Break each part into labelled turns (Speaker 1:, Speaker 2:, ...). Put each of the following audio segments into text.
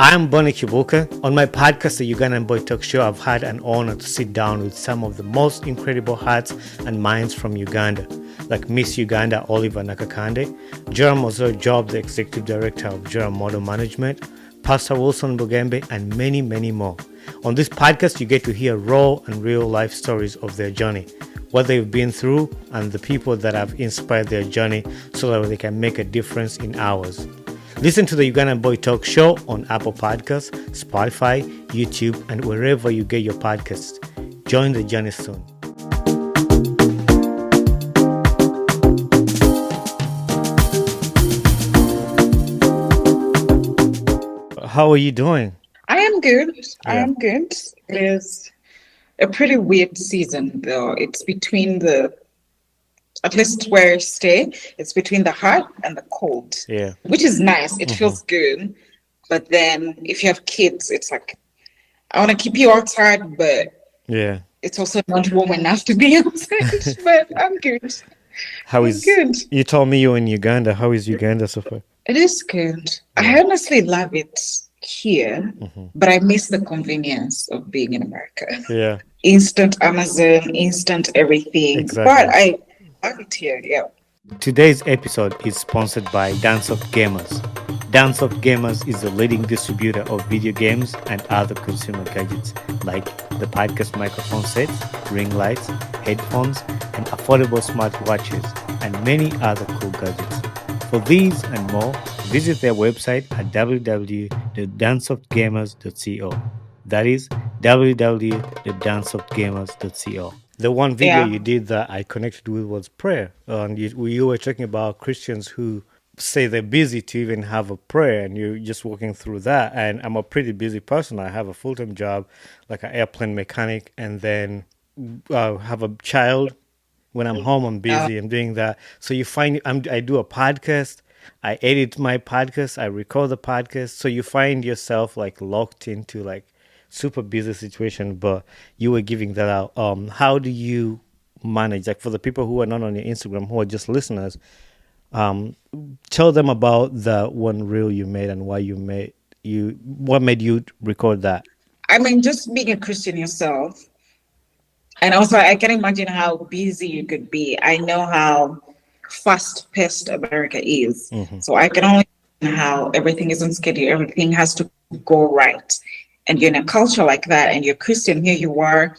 Speaker 1: I'm Bonnie Kibuka. On my podcast, the Ugandan Boy Talk Show, I've had an honor to sit down with some of the most incredible hearts and minds from Uganda, like Miss Uganda Oliver Nakakande, Joram Ozo Job, the Executive Director of Joram Model Management, Pastor Wilson Bugembe, and many, many more. On this podcast, you get to hear raw and real life stories of their journey, what they've been through, and the people that have inspired their journey so that they can make a difference in ours. Listen to the Ugandan Boy Talk Show on Apple Podcasts, Spotify, YouTube, and wherever you get your podcasts. Join the journey soon. How are you doing?
Speaker 2: I am good. I am good. It is a pretty weird season, though. It's between at least where I stay, it's between the hot and the cold.
Speaker 1: Yeah.
Speaker 2: Which is nice. It feels good. But then if you have kids, it's like, I want to keep you outside, but it's also not warm enough to be outside. But I'm good.
Speaker 1: Good? You told me you're in Uganda. How is Uganda so far?
Speaker 2: It is good. I honestly love it here, but I miss the convenience of being in America.
Speaker 1: Yeah.
Speaker 2: Instant Amazon, instant everything.
Speaker 1: Exactly.
Speaker 2: But I love it here,
Speaker 1: Today's episode is sponsored by Dance of Gamers. Dance of Gamers is the leading distributor of video games and other consumer gadgets like the podcast microphone sets, ring lights, headphones, and affordable smartwatches, and many other cool gadgets. For these and more, visit their website at www.danceofgamers.co. That is www.danceofgamers.co. The one video you did that I connected with was prayer. And you were talking about Christians who say they're busy to even have a prayer, and you're just walking through that. And I'm a pretty busy person. I have a full-time job, like an airplane mechanic, and then have a child. When I'm home, I'm busy. I'm doing that. So you find I do a podcast. I edit my podcast. I record the podcast. So you find yourself like locked into like super busy situation, but you were giving that out. How do you manage, like for the people who are not on your Instagram, who are just listeners, tell them about the one reel you made and what made you record that?
Speaker 2: I mean, just being a Christian yourself, and also I can imagine how busy you could be. I know how fast-paced America is, so I can only imagine how everything is on schedule, everything has to go right. And you're in a culture like that, and you're Christian, here you are,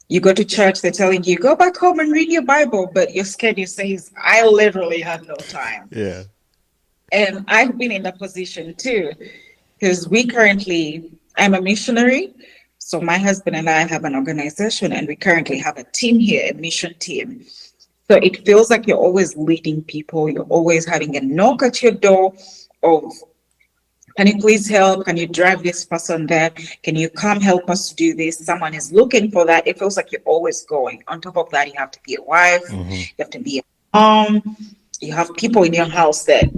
Speaker 2: you go to church, they're telling you, go back home and read your Bible, but your schedule says, I literally have no time.
Speaker 1: Yeah.
Speaker 2: And I've been in that position too, because I'm a missionary, so my husband and I have an organization, and we currently have a team here, a mission team. So it feels like you're always leading people, you're always having a knock at your door of, can you please help? Can you drive this person there? Can you come help us do this? Someone is looking for that. It feels like you're always going. On top of that, you have to be a wife. You have to be a mom. You have people in your house that,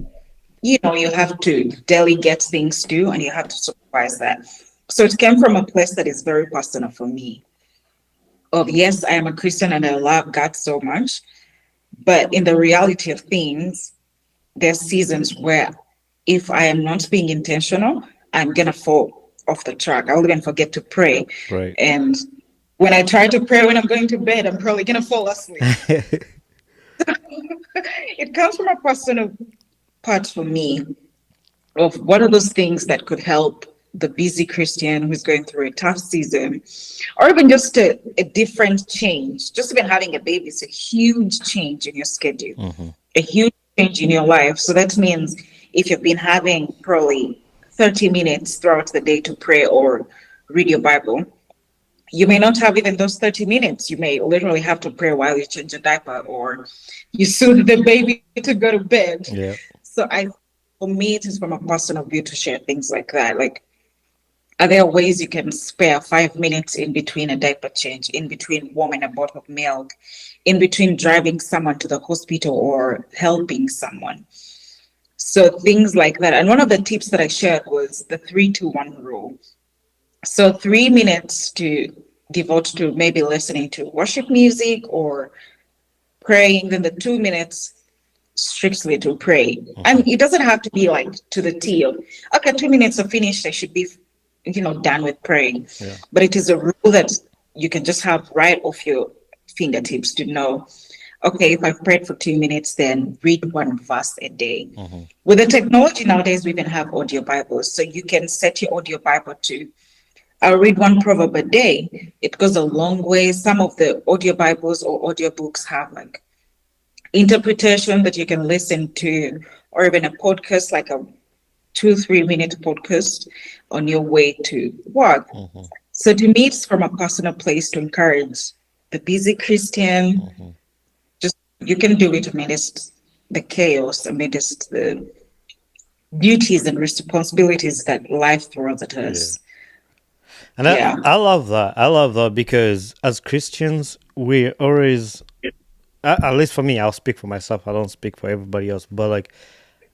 Speaker 2: you have to delegate things to, and you have to supervise that. So it came from a place that is very personal for me. Of yes, I am a Christian and I love God so much. But in the reality of things, there's seasons where if I am not being intentional, I'm going to fall off the track. I'll even forget to pray.
Speaker 1: Right.
Speaker 2: And when I try to pray when I'm going to bed, I'm probably going to fall asleep. It comes from a personal part for me of what are those things that could help the busy Christian who's going through a tough season, or even just a different change. Just even having a baby is a huge change in your schedule, a huge change in your life. So that means if you've been having probably 30 minutes throughout the day to pray or read your Bible, you may not have even those 30 minutes. You may literally have to pray while you change a diaper or you soothe the baby to go to bed.
Speaker 1: Yeah.
Speaker 2: So for me, it is from a personal view to share things like that. Like, are there ways you can spare 5 minutes in between a diaper change, in between warming a bottle of milk, in between driving someone to the hospital or helping someone? So things like that. And one of the tips that I shared was the 3-2-1 rule. So 3 minutes to devote to maybe listening to worship music or praying. Then the 2 minutes strictly to pray. And it doesn't have to be like to the T of, okay, 2 minutes are finished, I should be, done with praying.
Speaker 1: Yeah.
Speaker 2: But it is a rule that you can just have right off your fingertips to know, okay, if I've prayed for 2 minutes, then read one verse a day. With the technology nowadays, we even have audio Bibles. So you can set your audio Bible to, I'll read one proverb a day. It goes a long way. Some of the audio Bibles or audio books have like interpretation that you can listen to, or even a podcast, like a 2 3 minute podcast on your way to work. So to me, it's from a personal place to encourage the busy Christian. Just you can do it amidst the chaos, amidst the duties and responsibilities that life throws at
Speaker 1: Yeah.
Speaker 2: us.
Speaker 1: And
Speaker 2: Yeah.
Speaker 1: I love that. I love that because as Christians, we always, at least for me, I'll speak for myself. I don't speak for everybody else, but like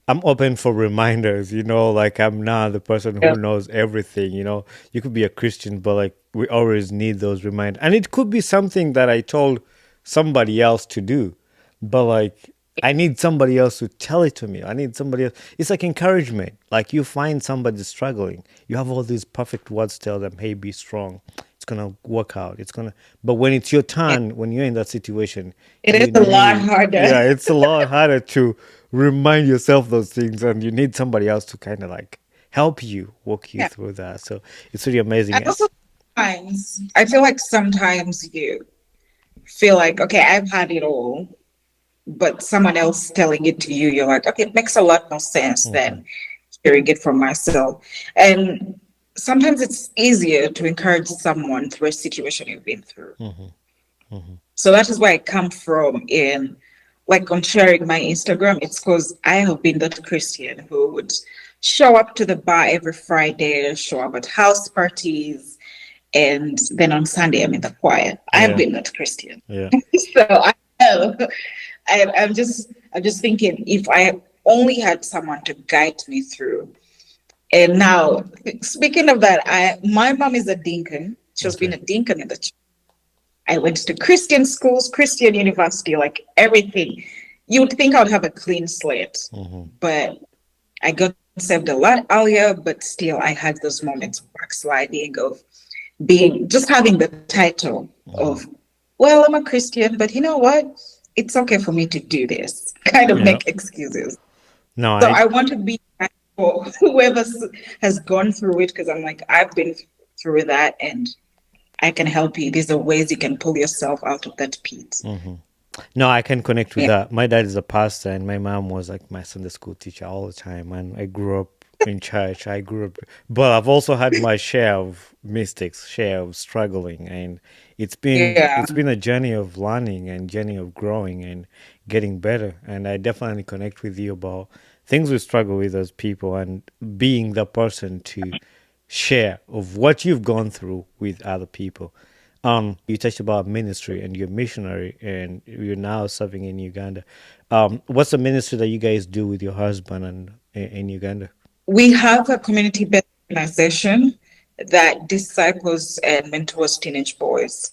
Speaker 1: I'm open for reminders, like I'm not the person
Speaker 2: Yeah.
Speaker 1: who knows everything, You could be a Christian, but like we always need those reminders. And it could be something that I told somebody else to do, but like I need somebody else to tell it to me. I need somebody else. It's like encouragement. Like you find somebody struggling, you have all these perfect words to tell them, hey, be strong. It's gonna work out. But when it's your turn, when you're in that situation,
Speaker 2: It is
Speaker 1: you
Speaker 2: a lot
Speaker 1: need,
Speaker 2: harder.
Speaker 1: yeah, it's a lot harder to remind yourself those things, and you need somebody else to kind of like help you walk you
Speaker 2: Yeah.
Speaker 1: through that. So it's really amazing.
Speaker 2: And also sometimes I feel like sometimes you feel like, okay, I've had it all, but someone else telling it to you, you're like, okay, it makes a lot more sense than hearing it from myself. And sometimes it's easier to encourage someone through a situation you've been through. So that is where I come from in like on sharing my Instagram. It's because I have been that Christian who would show up to the bar every Friday, show up at house parties, and then on Sunday I'm in the choir. I've
Speaker 1: Yeah,
Speaker 2: been that Christian.
Speaker 1: yeah,
Speaker 2: So am. I'm just thinking if I only had someone to guide me through. And now, speaking of that, my mom is a deacon. She's been
Speaker 1: okay,
Speaker 2: a deacon in the church. I went to Christian schools, Christian university, like everything. You would think I would have a clean slate, but I got saved a lot earlier. But still, I had those moments of backsliding, of being just having the title of, well, I'm a Christian, but you know what? It's okay for me to do this. Kind of
Speaker 1: yeah.
Speaker 2: make excuses.
Speaker 1: No,
Speaker 2: So
Speaker 1: I
Speaker 2: I want to be for whoever has gone through it because I'm like, I've been through that and I can help you. These are ways you can pull yourself out of that pit.
Speaker 1: No, I can connect with
Speaker 2: Yeah.
Speaker 1: that. My dad is a pastor, and my mom was like my Sunday school teacher all the time. And I grew up in church. But I've also had my share of mistakes, share of struggling, and
Speaker 2: Yeah.
Speaker 1: it's been a journey of learning and journey of growing and getting better. And I definitely connect with you about things we struggle with as people, and being the person to share of what you've gone through with other people. You touched about ministry and you're missionary and you're now serving in Uganda. What's the ministry that you guys do with your husband and in Uganda?
Speaker 2: We have a community based organization that disciples and mentors teenage boys.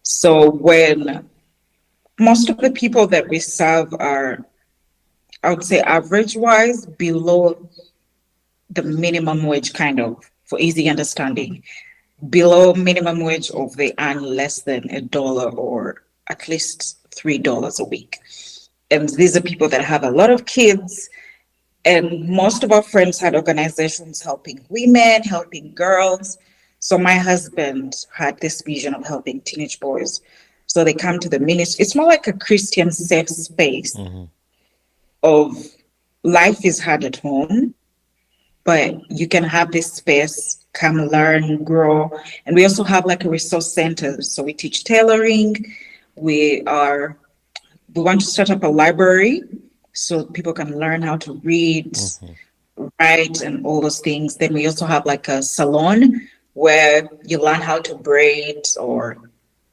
Speaker 2: So when most of the people that we serve are, I would say, average wise, below the minimum wage, kind of, for easy understanding, below minimum wage, or they earn less than $1 or at least $3 a week. And these are people that have a lot of kids. And most of our friends had organizations helping women, helping girls. So my husband had this vision of helping teenage boys. So they come to the ministry. It's more like a Christian safe space of life is hard at home, but you can have this space, come learn, grow. And we also have like a resource center. So we teach tailoring. We are we want to start up a library so people can learn how to read, write, and all those things. Then we also have like a salon where you learn how to braid or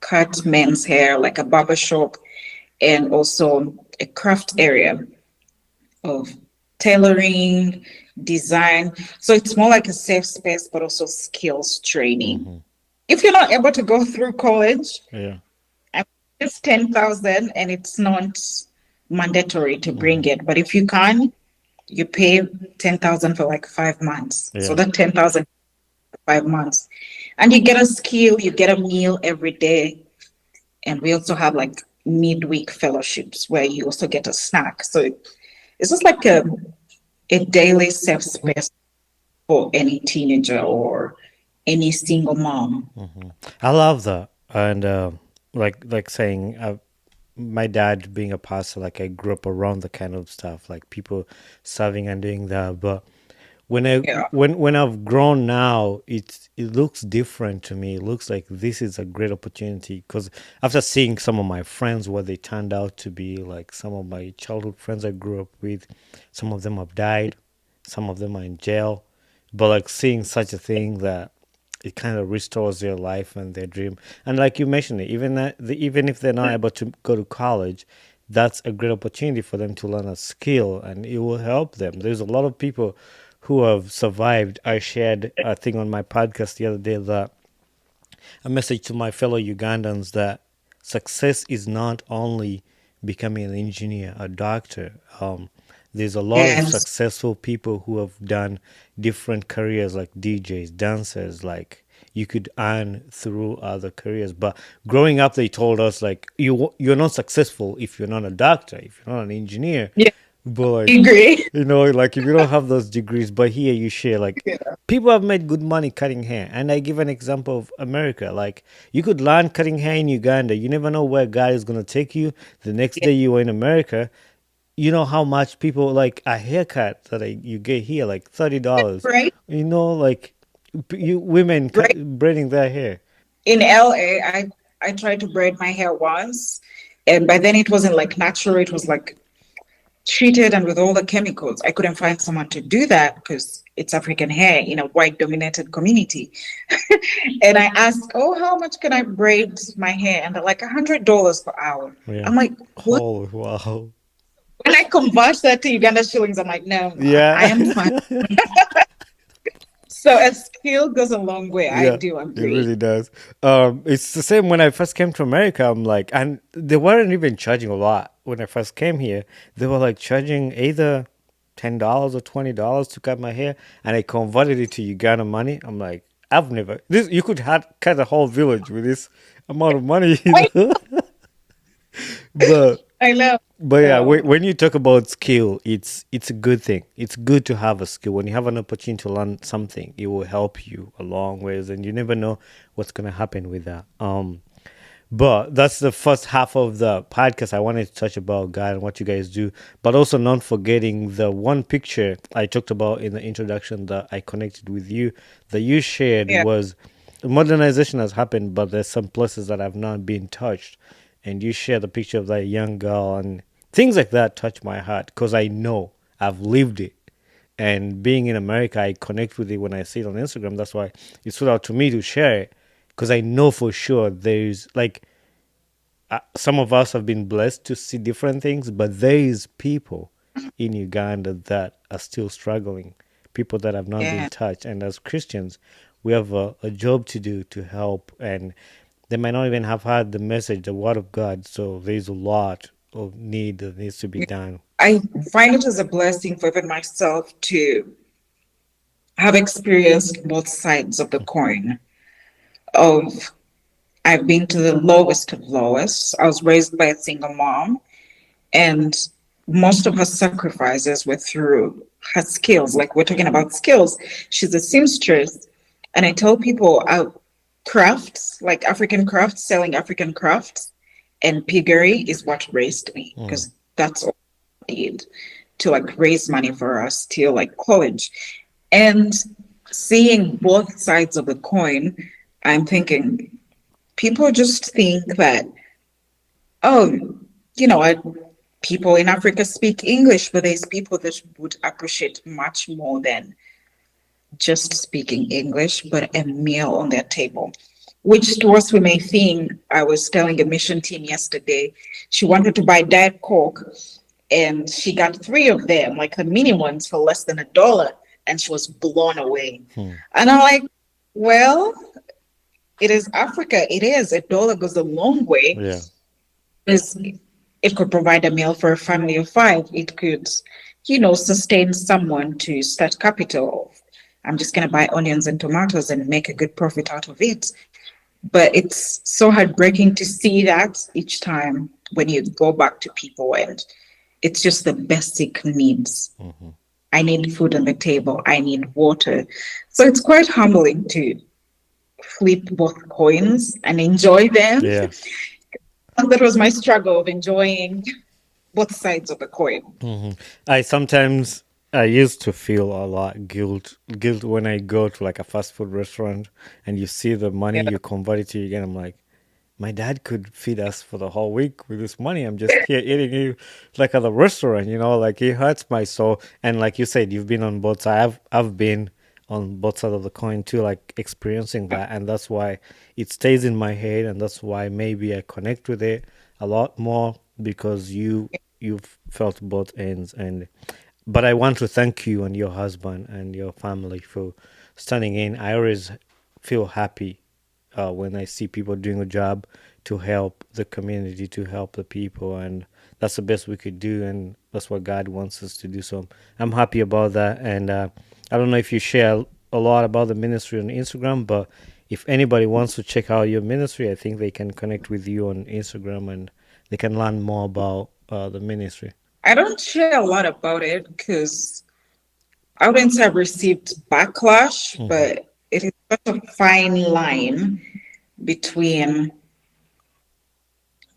Speaker 2: cut men's hair, like a barber shop, and also a craft area of tailoring, design. So it's more like a safe space, but also skills training. If you're not able to go through college,
Speaker 1: Yeah.
Speaker 2: it's 10,000 and it's not. mandatory to bring
Speaker 1: Hmm.
Speaker 2: it. But if you can't, you pay 10,000 for like 5 months. So
Speaker 1: Yeah.
Speaker 2: that 10,000 5 months. And you get a skill, you get a meal every day. And we also have like midweek fellowships where you also get a snack. So it's just like a daily safe space for any teenager or any single mom.
Speaker 1: Hmm. I love that. And like saying, my dad being a pastor, like I grew up around the kind of stuff, like people serving and doing that. But
Speaker 2: Yeah.
Speaker 1: when I've grown now, it looks different to me. It looks like this is a great opportunity because after seeing some of my friends, what they turned out to be, like some of my childhood friends I grew up with, some of them have died, some of them are in jail. But like seeing such a thing that it kind of restores their life and their dream. And like you mentioned, it, even if they're not able to go to college, that's a great opportunity for them to learn a skill, and it will help them. There's a lot of people who have survived. I shared a thing on my podcast the other day, that a message to my fellow Ugandans, that success is not only becoming an engineer, a doctor. There's a lot of
Speaker 2: Yes.
Speaker 1: successful people who have done different careers, like DJs, dancers, like you could earn through other careers. But growing up, they told us like you're not successful if you're not a doctor, if you're not an engineer.
Speaker 2: Yeah,
Speaker 1: But
Speaker 2: I
Speaker 1: like,
Speaker 2: agree.
Speaker 1: like if you don't have those degrees, but here you share, like
Speaker 2: Yeah.
Speaker 1: people have made good money cutting hair. And I give an example of America. Like you could learn cutting hair in Uganda. You never know where God is gonna take you. The next
Speaker 2: Yeah.
Speaker 1: day you are in America. You know how much people like a haircut that you get here, like $30.
Speaker 2: Right.
Speaker 1: Like you women
Speaker 2: Right.
Speaker 1: braiding their hair.
Speaker 2: In LA, I tried to braid my hair once, and by then it wasn't like natural. It was like treated and with all the chemicals. I couldn't find someone to do that because it's African hair in a white dominated community. And I asked, "Oh, how much can I braid my hair?" And they're like $100 per hour.
Speaker 1: Yeah.
Speaker 2: I'm like, what?
Speaker 1: Oh wow.
Speaker 2: When I convert that to Uganda shillings, I'm like, no, I
Speaker 1: Yeah.
Speaker 2: am fine. So a skill goes a long way. I
Speaker 1: Yeah,
Speaker 2: do
Speaker 1: it
Speaker 2: agree.
Speaker 1: really does. It's the same when I first came to America. I'm like, and they weren't even charging a lot when I first came here. They were like charging either $10 or $20 to cut my hair, and I converted it to Uganda money. I'm like, I've never this. You could cut a whole village with this amount of money,
Speaker 2: I,
Speaker 1: but
Speaker 2: I know.
Speaker 1: yeah,
Speaker 2: So,
Speaker 1: when you talk about skill, it's a good thing. It's good to have a skill. When you have an opportunity to learn something, it will help you a long ways, and you never know what's gonna happen with that. But that's the first half of the podcast. I wanted to touch about God and what you guys do, but also not forgetting the one picture I talked about in the introduction that I connected with you, that you shared,
Speaker 2: yeah,
Speaker 1: was modernization has happened, but there's some places that have not been touched. And you shared the picture of that young girl, and things like that touch my heart because I know I've lived it. And being in America, I connect with it when I see it on Instagram. That's why it stood out to me to share it, because I know for sure there's like some of us have been blessed to see different things, but there is people in Uganda that are still struggling, people that have not been
Speaker 2: yeah.
Speaker 1: touched. And as Christians, we have a job to do to help. And they might not even have had the message, the word of God. So there's a lot of need that needs to be done.
Speaker 2: I find it as a blessing for even myself to have experienced both sides of the coin. Of I've been to the lowest of lowest. I was raised by a single mom, and most of her sacrifices were through her skills. Like we're talking about skills. She's a seamstress, and I tell people crafts, like African crafts, selling African crafts, and piggery is what raised me
Speaker 1: Mm,
Speaker 2: because that's all I did to like raise money for us till like college. And seeing both sides of the coin, I'm thinking people just think that, oh, you know, people in Africa speak English, but there's people that would appreciate much more than just speaking English, but a meal on their table. Which to us we may think, I was telling a mission team yesterday, she wanted to buy Diet Coke and she got three of them, like the mini ones, for less than $1, and she was blown away.
Speaker 1: mm,
Speaker 2: And I'm like, well, it is Africa. It is. $1 goes a long way.
Speaker 1: yeah.
Speaker 2: It's it could provide a meal for a family of five. It could, sustain someone to start capital. I'm just going to buy onions and tomatoes and make a good profit out of it. But it's so heartbreaking to see that each time when you go back to people, and it's just the basic needs. I need food on the table. I need water. So it's quite humbling to flip both coins and enjoy them.
Speaker 1: Yeah.
Speaker 2: And that was my struggle of enjoying both sides of the coin.
Speaker 1: I sometimes I used to feel a lot guilt when I go to like a fast food restaurant and you see the money
Speaker 2: Yeah.
Speaker 1: you convert it to again. I'm like, my dad could feed us for the whole week with this money. I'm just here eating it like at the restaurant, like it hurts my soul. And like you said, you've been on both sides. I've been on both sides of the coin too, like experiencing that, and that's why it stays in my head, and that's why maybe I connect with it a lot more because you've felt both ends. And but I want to thank you and your husband and your family for standing in. I always feel happy when I see people doing a job to help the community, to help the people, and that's the best we could do, and that's what God wants us to do. So I'm happy about that, and I don't know if you share a lot about the ministry on Instagram, but if anybody wants to check out your ministry, I think they can connect with you on Instagram and they can learn more about the ministry.
Speaker 2: I don't share a lot about it because I wouldn't say I've received backlash,
Speaker 1: Hmm.
Speaker 2: but it is such a fine line between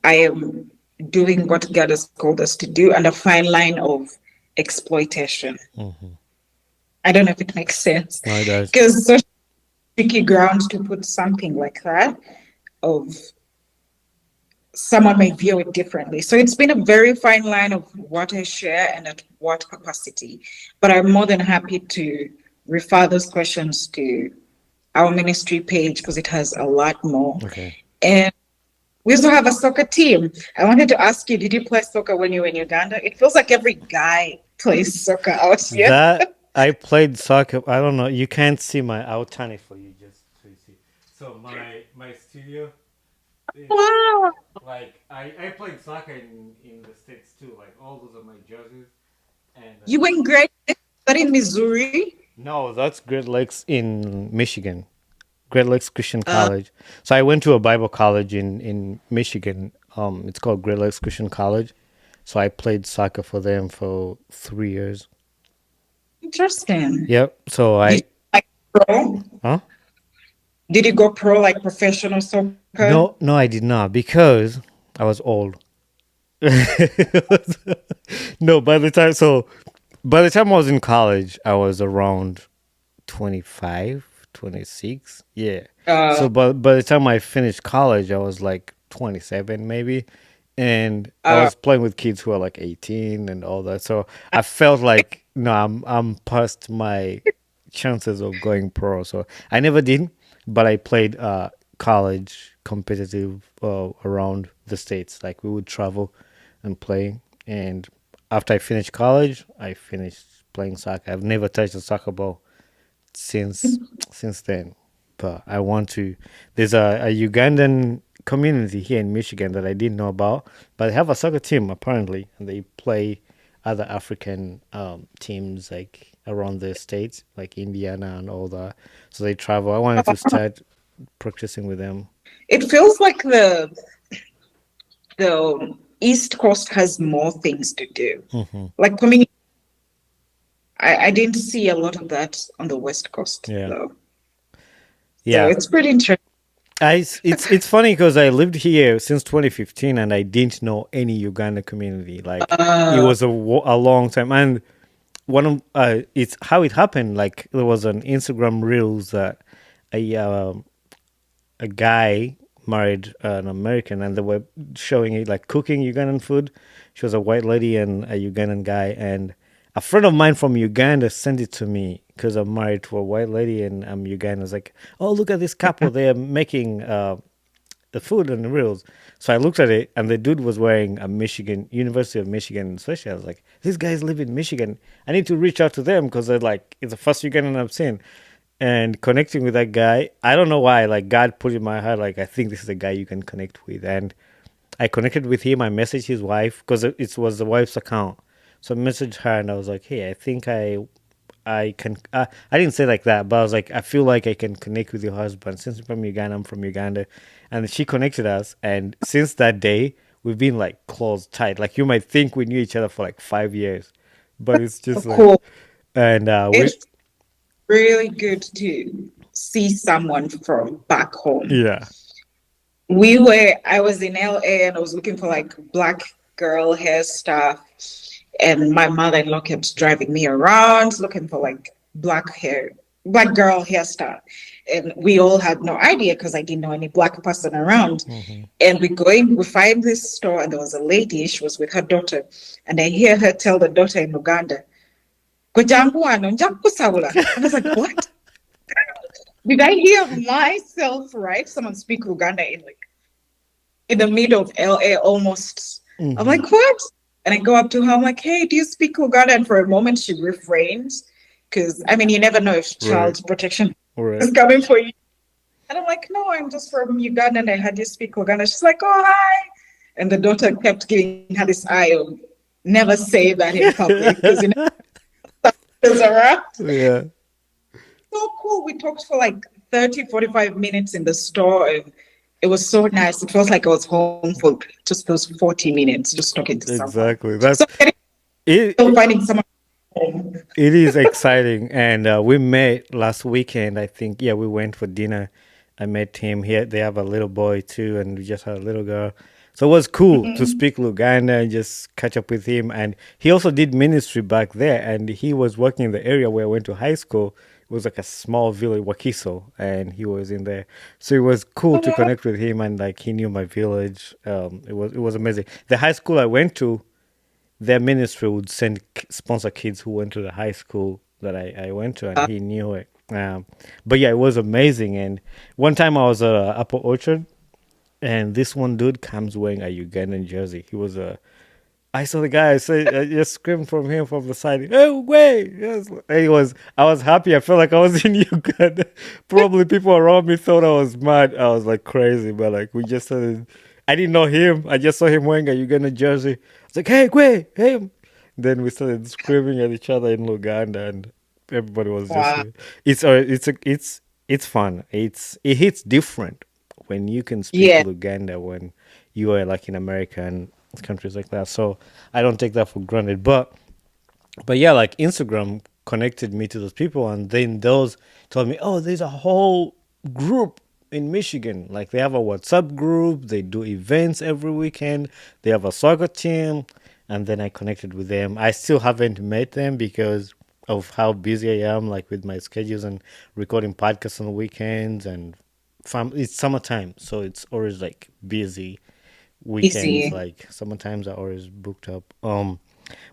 Speaker 2: I am doing what God has called us to do and a fine line of exploitation.
Speaker 1: Hmm.
Speaker 2: I don't know if it makes sense
Speaker 1: No, it does.
Speaker 2: because such tricky ground to put something like that of someone may view it differently. So it's been a very fine line of what I share and at what capacity. But I'm more than happy to refer those questions to our ministry page because it has a lot more.
Speaker 1: Okay.
Speaker 2: And we also have a soccer team. I wanted to ask you, did you play soccer when you were in Uganda? It feels like every guy plays soccer out here.
Speaker 1: That I played soccer. I don't know. You can't see my. I'll turn it for you just so you see. So my studio is
Speaker 2: Wow.
Speaker 1: like I played soccer in the states too. Like all those are my jerseys. And
Speaker 2: You were in grade six, but in Missouri.
Speaker 1: no, that's Great Lakes in Michigan. Great Lakes Christian
Speaker 2: Uh,
Speaker 1: College. So I went to a Bible college in Michigan. It's called Great Lakes Christian College. So I played soccer for them for 3 years.
Speaker 2: Interesting.
Speaker 1: Yep. So
Speaker 2: Did you
Speaker 1: I
Speaker 2: like pro?
Speaker 1: huh?
Speaker 2: Did you go pro like professional soccer?
Speaker 1: No, I did not because I was old. No, by the time I was in college, I was around 25, 26. Yeah.
Speaker 2: Uh,
Speaker 1: So by the time I finished college, I was like 27 maybe. And I
Speaker 2: uh,
Speaker 1: was playing with kids who are like 18 and all that. So I felt like no, I'm past my chances of going pro. So I never did, but I played college competitive around the states. Like we would travel and play. And after I finished college, I finished playing soccer. I've never touched a soccer ball since since then. But I want to. There's a Ugandan community here in Michigan that I didn't know about, but they have a soccer team apparently, and they play other African teams like around the states, like Indiana and all that. So they travel. I wanted to start practicing with them.
Speaker 2: it feels like the East Coast has more things to do.
Speaker 1: Hmm.
Speaker 2: Like for me, I didn't see a lot of that on the West Coast
Speaker 1: Yeah,
Speaker 2: though. So
Speaker 1: yeah.
Speaker 2: it's pretty interesting.
Speaker 1: It's funny because I lived here since 2015 and I didn't know any Uganda community. Like it
Speaker 2: Uh,
Speaker 1: was a long time, and one of it's how it happened. Like there was an Instagram reels that a a guy married an American, and they were showing it like cooking Ugandan food. She was a white lady and a Ugandan guy, and a friend of mine from Uganda sent it to me because I'm married to a white lady and I'm Ugandan. I was like, oh, look at this couple. They are making the food and the reels. So I looked at it, and the dude was wearing a Michigan University of Michigan sweatshirt. I was like, these guys live in Michigan. I need to reach out to them because they're like, it's the first Ugandan I've seen. And connecting with that guy, I don't know why. Like God put in my heart, like I think this is a guy you can connect with, and I connected with him. I messaged his wife because it was the wife's account. So I messaged her and I was like, "Hey, I think I can." I didn't say like that, but I was like, "I feel like I can connect with your husband since you're from Uganda. I'm from Uganda," and she connected us. And since that day, we've been like close, tight. Like you might think we knew each other for like 5 years, but it's just like,
Speaker 2: Cool.
Speaker 1: and we,
Speaker 2: It's really good to see someone from back home.
Speaker 1: yeah,
Speaker 2: I was in LA and I was looking for like black girl hair stuff. And my mother-in-law kept driving me around looking for like black girl hair stuff. And we all had no idea because I didn't know any black person around.
Speaker 1: hmm
Speaker 2: And we find this store, and there was a lady, she was with her daughter. And I hear her tell the daughter in Uganda, "Kujangu wano, nja kukusabula." And I was like, what? Did I hear myself right? Someone speak Uganda in the middle of LA almost. I'm
Speaker 1: hmm
Speaker 2: like, what? And I go up to her, I'm like, hey, do you speak Uganda? And for a moment she refrained because I mean you never know if
Speaker 1: right,
Speaker 2: child protection
Speaker 1: right.
Speaker 2: is coming for you. And I'm like, no, I'm just from Uganda and I heard you speak Uganda. She's like, oh hi. And the daughter kept giving her this eye of never say that in public because you know is around.
Speaker 1: Yeah,
Speaker 2: So cool. We talked for like 30, 45 minutes in the store and it was so nice. It felt like I was home for just those 40 minutes, just talking to someone.
Speaker 1: exactly.
Speaker 2: So
Speaker 1: It.
Speaker 2: finding someone home.
Speaker 1: It is exciting, and we met last weekend. I think, yeah, we went for dinner. I met him here. They have a little boy too, and we just had a little girl. So it was cool to
Speaker 2: Mm-mm.
Speaker 1: speak Luganda and just catch up with him. And he also did ministry back there, and he was working in the area where I went to high school. It was like a small village, Wakiso, and he was in there. So it was cool to
Speaker 2: Uh,
Speaker 1: connect with him, and like he knew my village. It was amazing. The high school I went to, their ministry would sponsor kids who went to the high school that I went to, and he knew it. But yeah, it was amazing. And one time I was at Apple Orchard, and this one dude comes wearing a Ugandan jersey. He was a I saw the guy. I just screamed from him from the side. Hey, wait! Yes. And he was. I was happy. I felt like I was in Uganda. Probably people around me thought I was mad. I was like crazy, but like we just started. I didn't know him. I just saw him wearing a Uganda jersey. I was like, "Hey, wait, hey!" Then we started screaming at each other in Luganda, and everybody was just.
Speaker 2: wow.
Speaker 1: It's fun. It hits different when you can speak
Speaker 2: Yeah.
Speaker 1: Luganda when you are like in America and countries like that. So I don't take that for granted. But yeah, like Instagram connected me to those people, and then those told me, oh, there's a whole group in Michigan. Like they have a WhatsApp group. They do events every weekend. They have a soccer team, and then I connected with them. I still haven't met them because of how busy I am, like with my schedules and recording podcasts on the weekends and it's summertime, so it's always like busy weekends.
Speaker 2: Easy.
Speaker 1: Like sometimes are always booked up.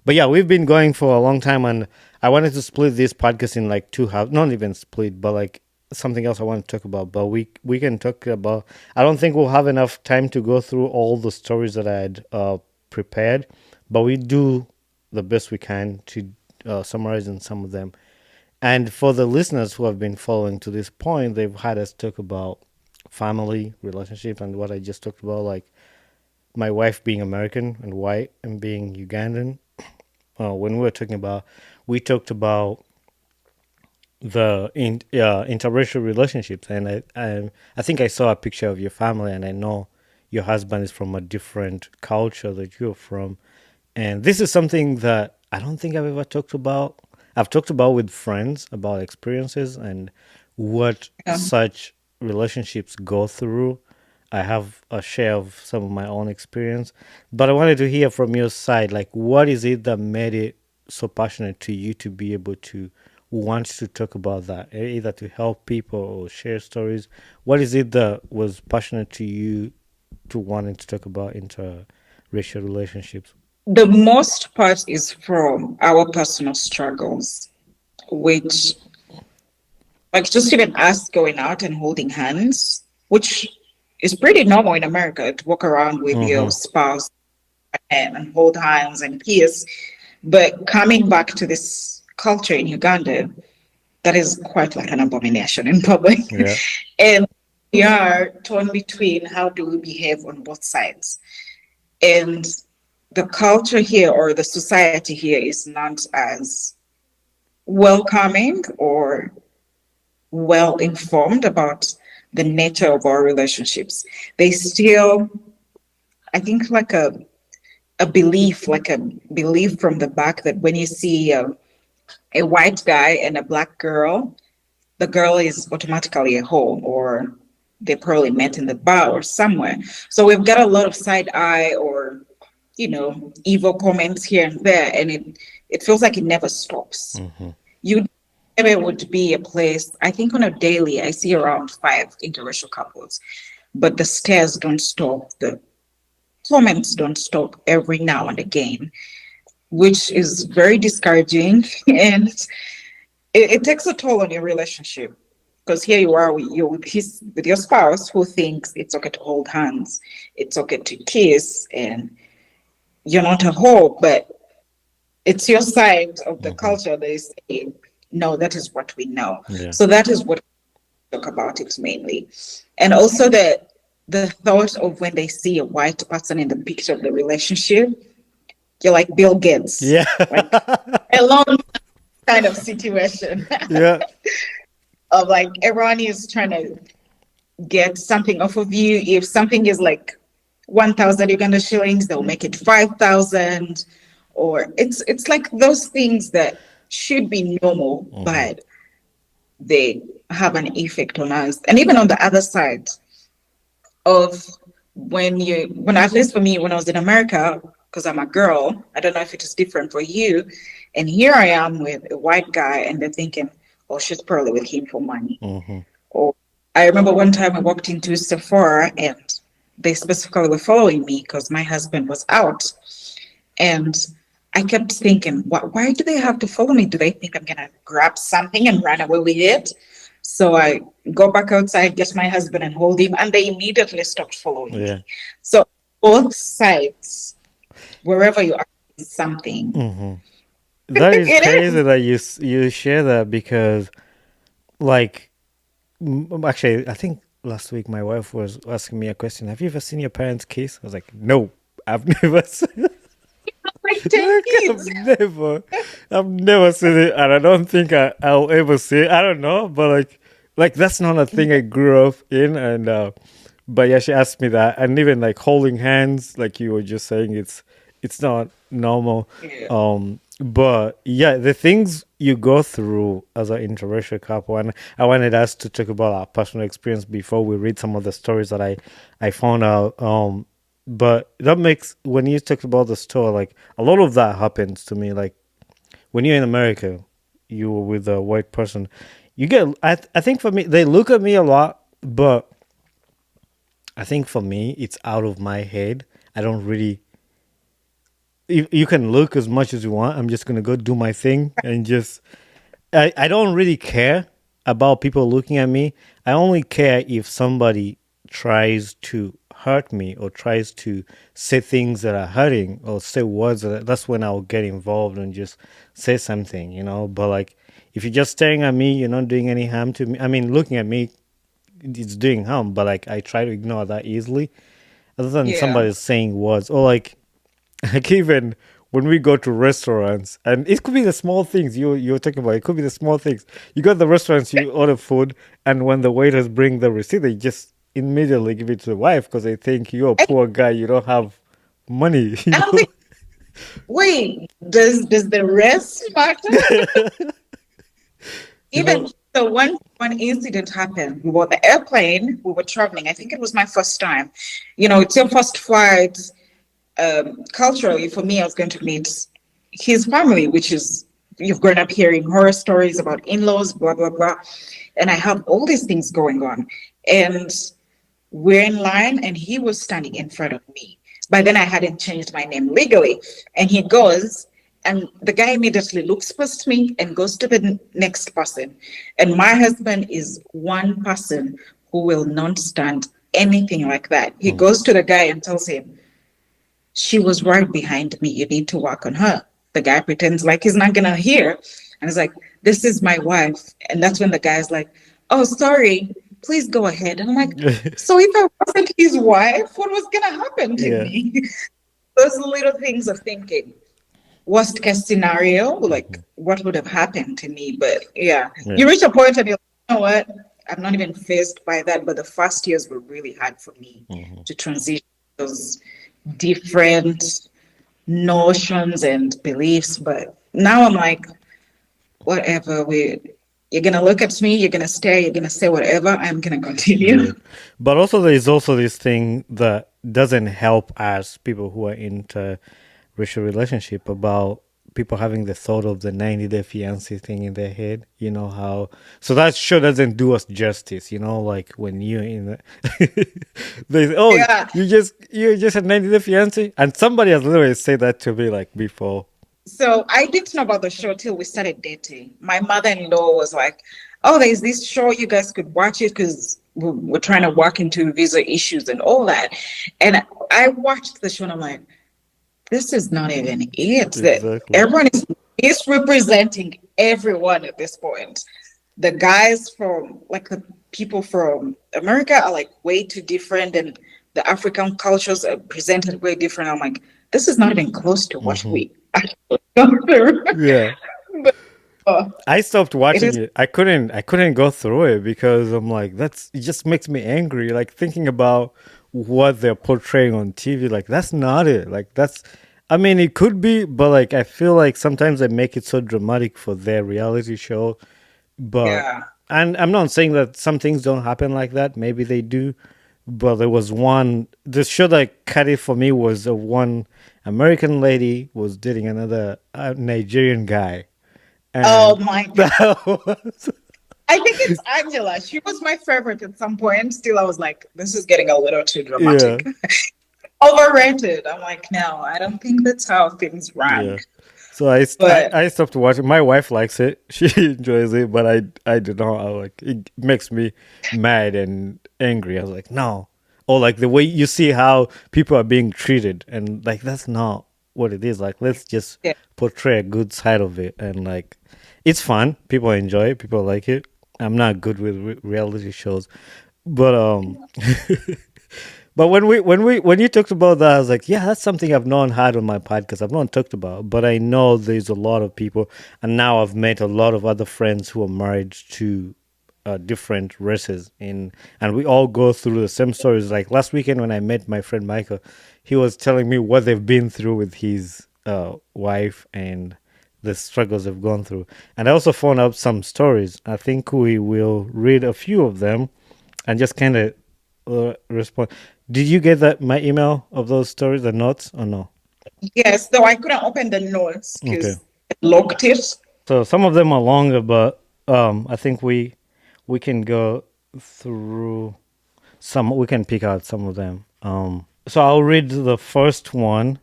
Speaker 1: But yeah, we've been going for a long time, and I wanted to split this podcast in like two halves. Not even split, but like something else I want to talk about. But we can talk about. I don't think we'll have enough time to go through all the stories that I had prepared, but we do the best we can to summarize in some of them. And for the listeners who have been following to this point, they've had us talk about family, relationship, and what I just talked about, like my wife being American and white and being Ugandan. When we were talking about, we talked about interracial relationships, and I think I saw a picture of your family, and I know your husband is from a different culture that you're from, and this is something that I don't think I've ever talked about. I've talked about with friends about experiences and what
Speaker 2: Um,
Speaker 1: such relationships go through. I have a share of some of my own experience, but I wanted to hear from your side, like what is it that made it so passionate to you to be able to want to talk about that, either to help people or share stories? What is it that was passionate to you to wanting to talk about interracial relationships?
Speaker 2: the most part is from our personal struggles, which like just even us going out and holding hands, which is pretty normal in America to walk around with your
Speaker 1: Mm-hmm.
Speaker 2: spouse and hold hands and kiss. But coming back to this culture in Uganda, that is quite like an abomination in public.
Speaker 1: Yeah.
Speaker 2: And we are torn between how do we behave on both sides. And the culture here or the society here is not as welcoming or well informed about the nature of our relationships. They still, I think, like a belief from the back that when you see a white guy and a black girl, the girl is automatically a hoe, or they probably met in the bar or somewhere. So we've got a lot of side eye or, evil comments here and there, and it feels like it never stops.
Speaker 1: Mm-hmm.
Speaker 2: You It would be a place, I think on a daily, I see around 5 interracial couples, but the stares don't stop, the comments don't stop every now and again, which is very discouraging. And it takes a toll on your relationship. Because here you are, with your spouse who thinks it's okay to hold hands, it's okay to kiss, and you're not a whore, but it's your side of the
Speaker 1: Mm-hmm.
Speaker 2: culture that is saying, no, that is what we know.
Speaker 1: Yeah.
Speaker 2: So that is what we talk about it mainly. And also the thought of when they see a white person in the picture of the relationship, you're like Bill Gates,
Speaker 1: Yeah.
Speaker 2: like a long kind of situation
Speaker 1: Yeah.
Speaker 2: of like everyone is trying to get something off of you. If something is like 1,000 Uganda shillings, they'll make it 5,000. Or it's like those things that should be normal,
Speaker 1: Mm-hmm.
Speaker 2: but they have an effect on us. And even on the other side of when at least for me, when I was in America, because I'm a girl, I don't know if it is different for you. And here I am with a white guy, and they're thinking, oh, she's probably with him for money.
Speaker 1: Mm-hmm.
Speaker 2: Or I remember one time I walked into Sephora and they specifically were following me because my husband was out. And I kept thinking, why do they have to follow me? Do they think I'm going to grab something and run away with it? So I go back outside, get my husband and hold him, and they immediately stopped following
Speaker 1: Yeah.
Speaker 2: me. So both sides, wherever you are, is something.
Speaker 1: Mm-hmm. That is
Speaker 2: It
Speaker 1: crazy
Speaker 2: is.
Speaker 1: that you share that because, like, actually, I think last week my wife was asking me a question. Have you ever seen your parents kiss? I was like, no, I've never seen.
Speaker 2: Like 10
Speaker 1: Like,
Speaker 2: kids.
Speaker 1: I've never seen it, and I don't think I'll ever see it. I don't know, but like that's not a thing I grew up in, and but yeah, she asked me that, and even like holding hands, like you were just saying, it's not normal.
Speaker 2: Yeah.
Speaker 1: But yeah, the things you go through as an interracial couple, and I wanted us to talk about our personal experience before we read some of the stories that I found out. But that makes when you talk about the store, like a lot of that happens to me. Like when you're in America, you were with a white person, you get. I think for me, they look at me a lot, but I think for me, it's out of my head. I don't really. You can look as much as you want. I'm just gonna go do my thing and just. I don't really care about people looking at me. I only care if somebody tries to hurt me or tries to say things that are hurting or say words that's when I'll get involved and just say something, But like if you're just staring at me, you're not doing any harm to me. I mean, looking at me, it's doing harm, but like I try to ignore that easily. Other than
Speaker 2: Yeah.
Speaker 1: somebody saying words or like even when we go to restaurants, and it could be the small things you're talking about. It could be the small things. You go to the restaurants, you order food, and when the waiters bring the receipt, they just immediately give it to the wife because they think you're a poor guy. You don't have money.
Speaker 2: I don't think, wait, does the rest matter?
Speaker 1: You
Speaker 2: Even
Speaker 1: know.
Speaker 2: so, one incident happened. We were on the airplane. We were traveling. I think it was my first time. It's your first flight. Culturally, for me, I was going to meet his family, which is you've grown up hearing horror stories about in-laws, blah blah blah, and I have all these things going on, and we're in line, and he was standing in front of me. By then, I hadn't changed my name legally, and he goes. And the guy immediately looks past me and goes to the next person. And my husband is one person who will not stand anything like that. He
Speaker 1: Mm.
Speaker 2: goes to the guy and tells him, she was right behind me. You need to work on her. The guy pretends like he's not gonna hear. And he's like, this is my wife. And that's when the guy's like, oh, sorry, please go ahead. And I'm like, so if I wasn't his wife, what was gonna happen to
Speaker 1: Yeah.
Speaker 2: me? those little things of thinking. Worst case scenario, like
Speaker 1: Mhm.
Speaker 2: what would have happened to me? But yeah,
Speaker 1: Yeah.
Speaker 2: you reach a point and you're like, you know what? I'm not even phased by that. But the first years were really hard for me
Speaker 1: Mhm.
Speaker 2: to transition those different notions and beliefs. But now I'm like, whatever. You're gonna look at me. You're gonna stare. You're gonna say whatever. I'm gonna
Speaker 1: Yeah.
Speaker 2: continue.
Speaker 1: But also there's also this thing that doesn't help us people who are into racial relationship about people having the thought of the 90-day fiance thing in their head. You know how so that sure doesn't do us justice, you know, like when you're in the there's oh
Speaker 2: Yeah.
Speaker 1: you just a 90-day fiance and somebody has literally said that to me like before.
Speaker 2: So I didn't know about the show till we started dating. My mother-in-law was like, "Oh, there's this show you guys could watch it because we're trying to work into visa issues and all that." And I watched the show and I'm like, "This is not even it. That
Speaker 1: Exactly.
Speaker 2: everyone is misrepresenting everyone at this point. The guys from like the people from America are like way too different, and the African cultures are presented way different." I'm like, "This is not even close to what
Speaker 1: Hmm.
Speaker 2: we actually go through."
Speaker 1: Yeah.
Speaker 2: But
Speaker 1: I stopped
Speaker 2: it
Speaker 1: watching
Speaker 2: is,
Speaker 1: it. I couldn't go through it because I'm like that's it just makes me angry like thinking about what they're portraying on TV like that's not it. Like that's I mean it could be but like I feel like sometimes they make it so dramatic for their reality show but
Speaker 2: yeah.
Speaker 1: and I'm not saying that some things don't happen like that. Maybe they do. But there was one the show that cut it for me was one American lady was dating another Nigerian guy
Speaker 2: Oh
Speaker 1: and
Speaker 2: my God.
Speaker 1: that was
Speaker 2: I think it's Angela. She was my favorite at some point. Still, I was like, this is getting a little too
Speaker 1: yeah,
Speaker 2: dramatic. Overrated. I'm like, no, I don't think that's how things run.
Speaker 1: yeah. So I, st- I
Speaker 2: But
Speaker 1: I stopped watching. My wife likes it; she enjoys it, but I do not. I like it makes me mad and angry. I was like, no, or like the way you see how people are being treated, and like that's not what it is. Like let's just
Speaker 2: yeah,
Speaker 1: portray a good side of it, and like it's fun. People enjoy it. People like it. I'm not good with reality shows, but But when you talked about that, I was like, yeah, that's something I've not had on my podcast. I've not talked about, but I know there's a lot of people, and now I've met a lot of other friends who are married to different races, and we all go through the same stories. Like last weekend when I met my friend Michael, he was telling me what they've been through with his wife and the struggles they've gone through. And I also found out some stories. I think we will read a few of them and just kind of respond. Did you get that my email of those stories, the notes, or no?
Speaker 2: yes, though I couldn't open the notes
Speaker 1: Okay.
Speaker 2: because I locked it.
Speaker 1: So some of them are longer, but I think we can go through some. We can pick out some of them. So I'll read the first one.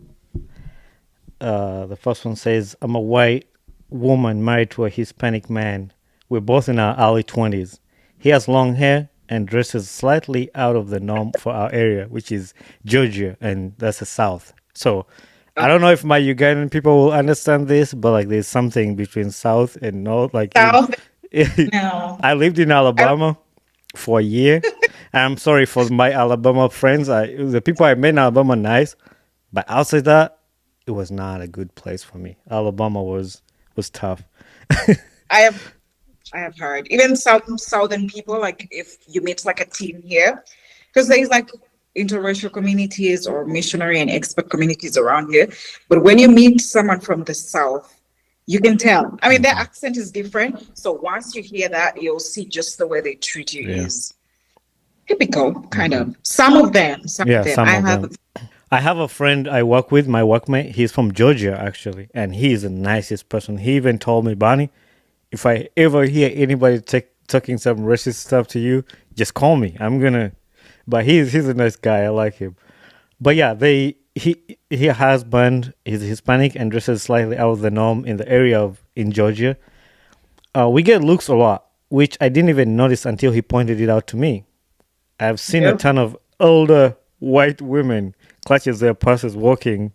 Speaker 1: The first one says, "I'm a white woman married to a Hispanic man. We're both in our early 20s. He has long hair and dresses slightly out of the norm for our area, which is Georgia, and that's the South. So I don't know if my Ugandan people will understand this, but like there's something between South and North. Like in,
Speaker 2: South now.
Speaker 1: I lived in
Speaker 2: I don't,
Speaker 1: Alabama for a year. I'm sorry for my Alabama friends. The people I met in Alabama are nice, but outside that, it was not a good place for me. Alabama was tough.
Speaker 2: I have I have heard. Even some southern people, like if you meet like a team here, because there's like interracial communities or missionary and expert communities around here. But when you meet someone from the south, you can tell. I mean, their
Speaker 1: Hmm.
Speaker 2: accent is different. So once you hear that, you'll see just the way they treat you
Speaker 1: Yeah.
Speaker 2: is typical, kind
Speaker 1: Hmm.
Speaker 2: of. Some of them, some of
Speaker 1: Yeah,
Speaker 2: them.
Speaker 1: some
Speaker 2: I
Speaker 1: of
Speaker 2: have,
Speaker 1: them. I have a friend I work with, my workmate. He's from Georgia, actually, and he's the nicest person. He even told me, Bonnie, if I ever hear anybody talking some racist stuff to you, just call me. I'm gonna. But he's a nice guy. I like him. But yeah, he has band. He's Hispanic and dresses slightly out of the norm in the area of in Georgia. We get looks a lot, which I didn't even notice until he pointed it out to me. I've seen a
Speaker 2: yep.
Speaker 1: ton of older white women clutches their purses walking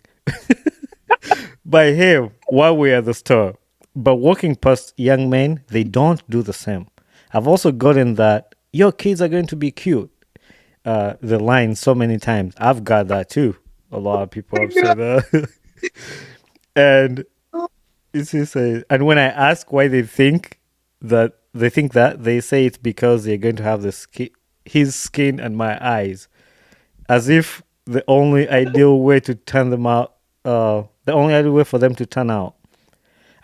Speaker 1: by him while we're at the store. But walking past young men, they don't do the same. I've also gotten that your kids are going to be cute. The line so many times. I've got that too. A lot of people have said that. And it's just and when I ask why they think that, they say it's because they're going to have his skin and my eyes, as if the only ideal way to turn them out, the only ideal way for them to turn out.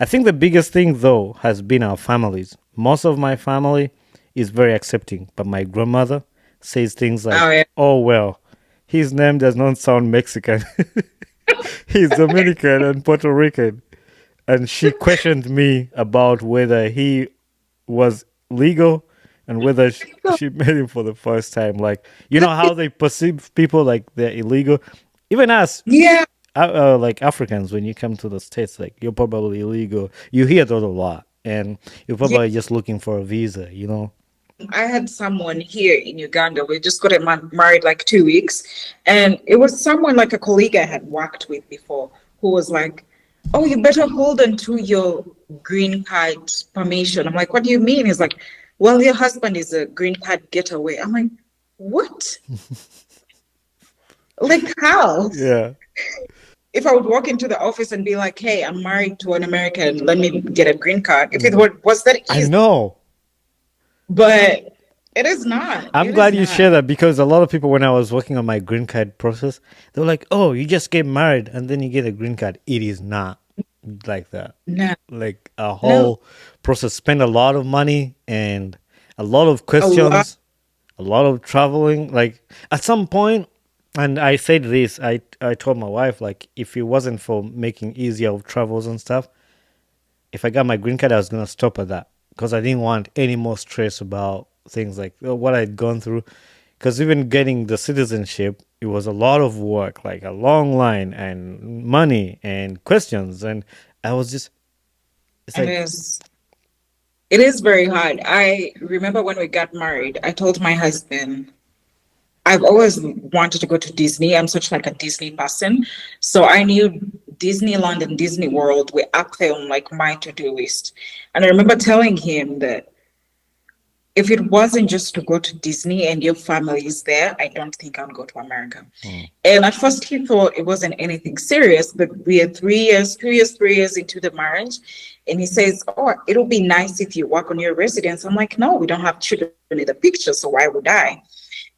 Speaker 1: I think the biggest thing though has been our families. Most of my family is very accepting, but my grandmother says things
Speaker 2: Oh
Speaker 1: like,
Speaker 2: yeah.
Speaker 1: "Oh well, his name does not sound Mexican. He's Dominican and Puerto Rican." And she questioned me about whether he was legal and whether she met him for the first time. Like, you know how they perceive people like they're illegal? Even us,
Speaker 2: Yeah.
Speaker 1: like Africans, when you come to the States, like, you're probably illegal. You hear that a lot. And you're
Speaker 2: Yeah.
Speaker 1: probably just looking for a visa, you know?
Speaker 2: I had someone here in Uganda. We just got married like 2 weeks, and it was someone like a colleague I had worked with before who was like, "Oh, you better hold on to your green card permission." I'm like, "What do you mean?" He's like, "Well, your husband is a green card getaway." I'm like, "What? Like how?"
Speaker 1: Yeah.
Speaker 2: If I would walk into the office and be like, "Hey, I'm married to an American. Let me get a green card." If it
Speaker 1: Mm.
Speaker 2: was that
Speaker 1: I
Speaker 2: easy,
Speaker 1: know.
Speaker 2: but it is not.
Speaker 1: I'm
Speaker 2: It is
Speaker 1: glad you
Speaker 2: not.
Speaker 1: share that because a lot of people, when I was working on my green card process, they were like, "Oh, you just get married and then you get a green card." It is not like that.
Speaker 2: No,
Speaker 1: Like a
Speaker 2: no.
Speaker 1: whole process, spend a lot of money and a lot of
Speaker 2: A lot.
Speaker 1: questions, a lot of traveling. Like at some point, and I said this, I told my wife, like, if it wasn't for making easier of travels and stuff, if I got my green card, I was gonna stop at that because I didn't want any more stress about things like what I'd gone through. Because even getting the citizenship, it was a lot of work, like a long line and money and questions, and I was just, it's
Speaker 2: It
Speaker 1: like,
Speaker 2: is. It is very hard. I remember when we got married, I told my husband, I've always wanted to go to Disney. I'm such like a Disney person. So I knew Disneyland and Disney World were up there on like my to-do list. And I remember telling him that if it wasn't just to go to Disney and your family is there, I don't think I'd go to America.
Speaker 1: mm,
Speaker 2: And at first he thought it wasn't anything serious, but we are 3 years, 2 years, 3 years into the marriage. And he says, "Oh, it'll be nice if you work on your residence." I'm like, "No, we don't have children in the picture, so why would I?"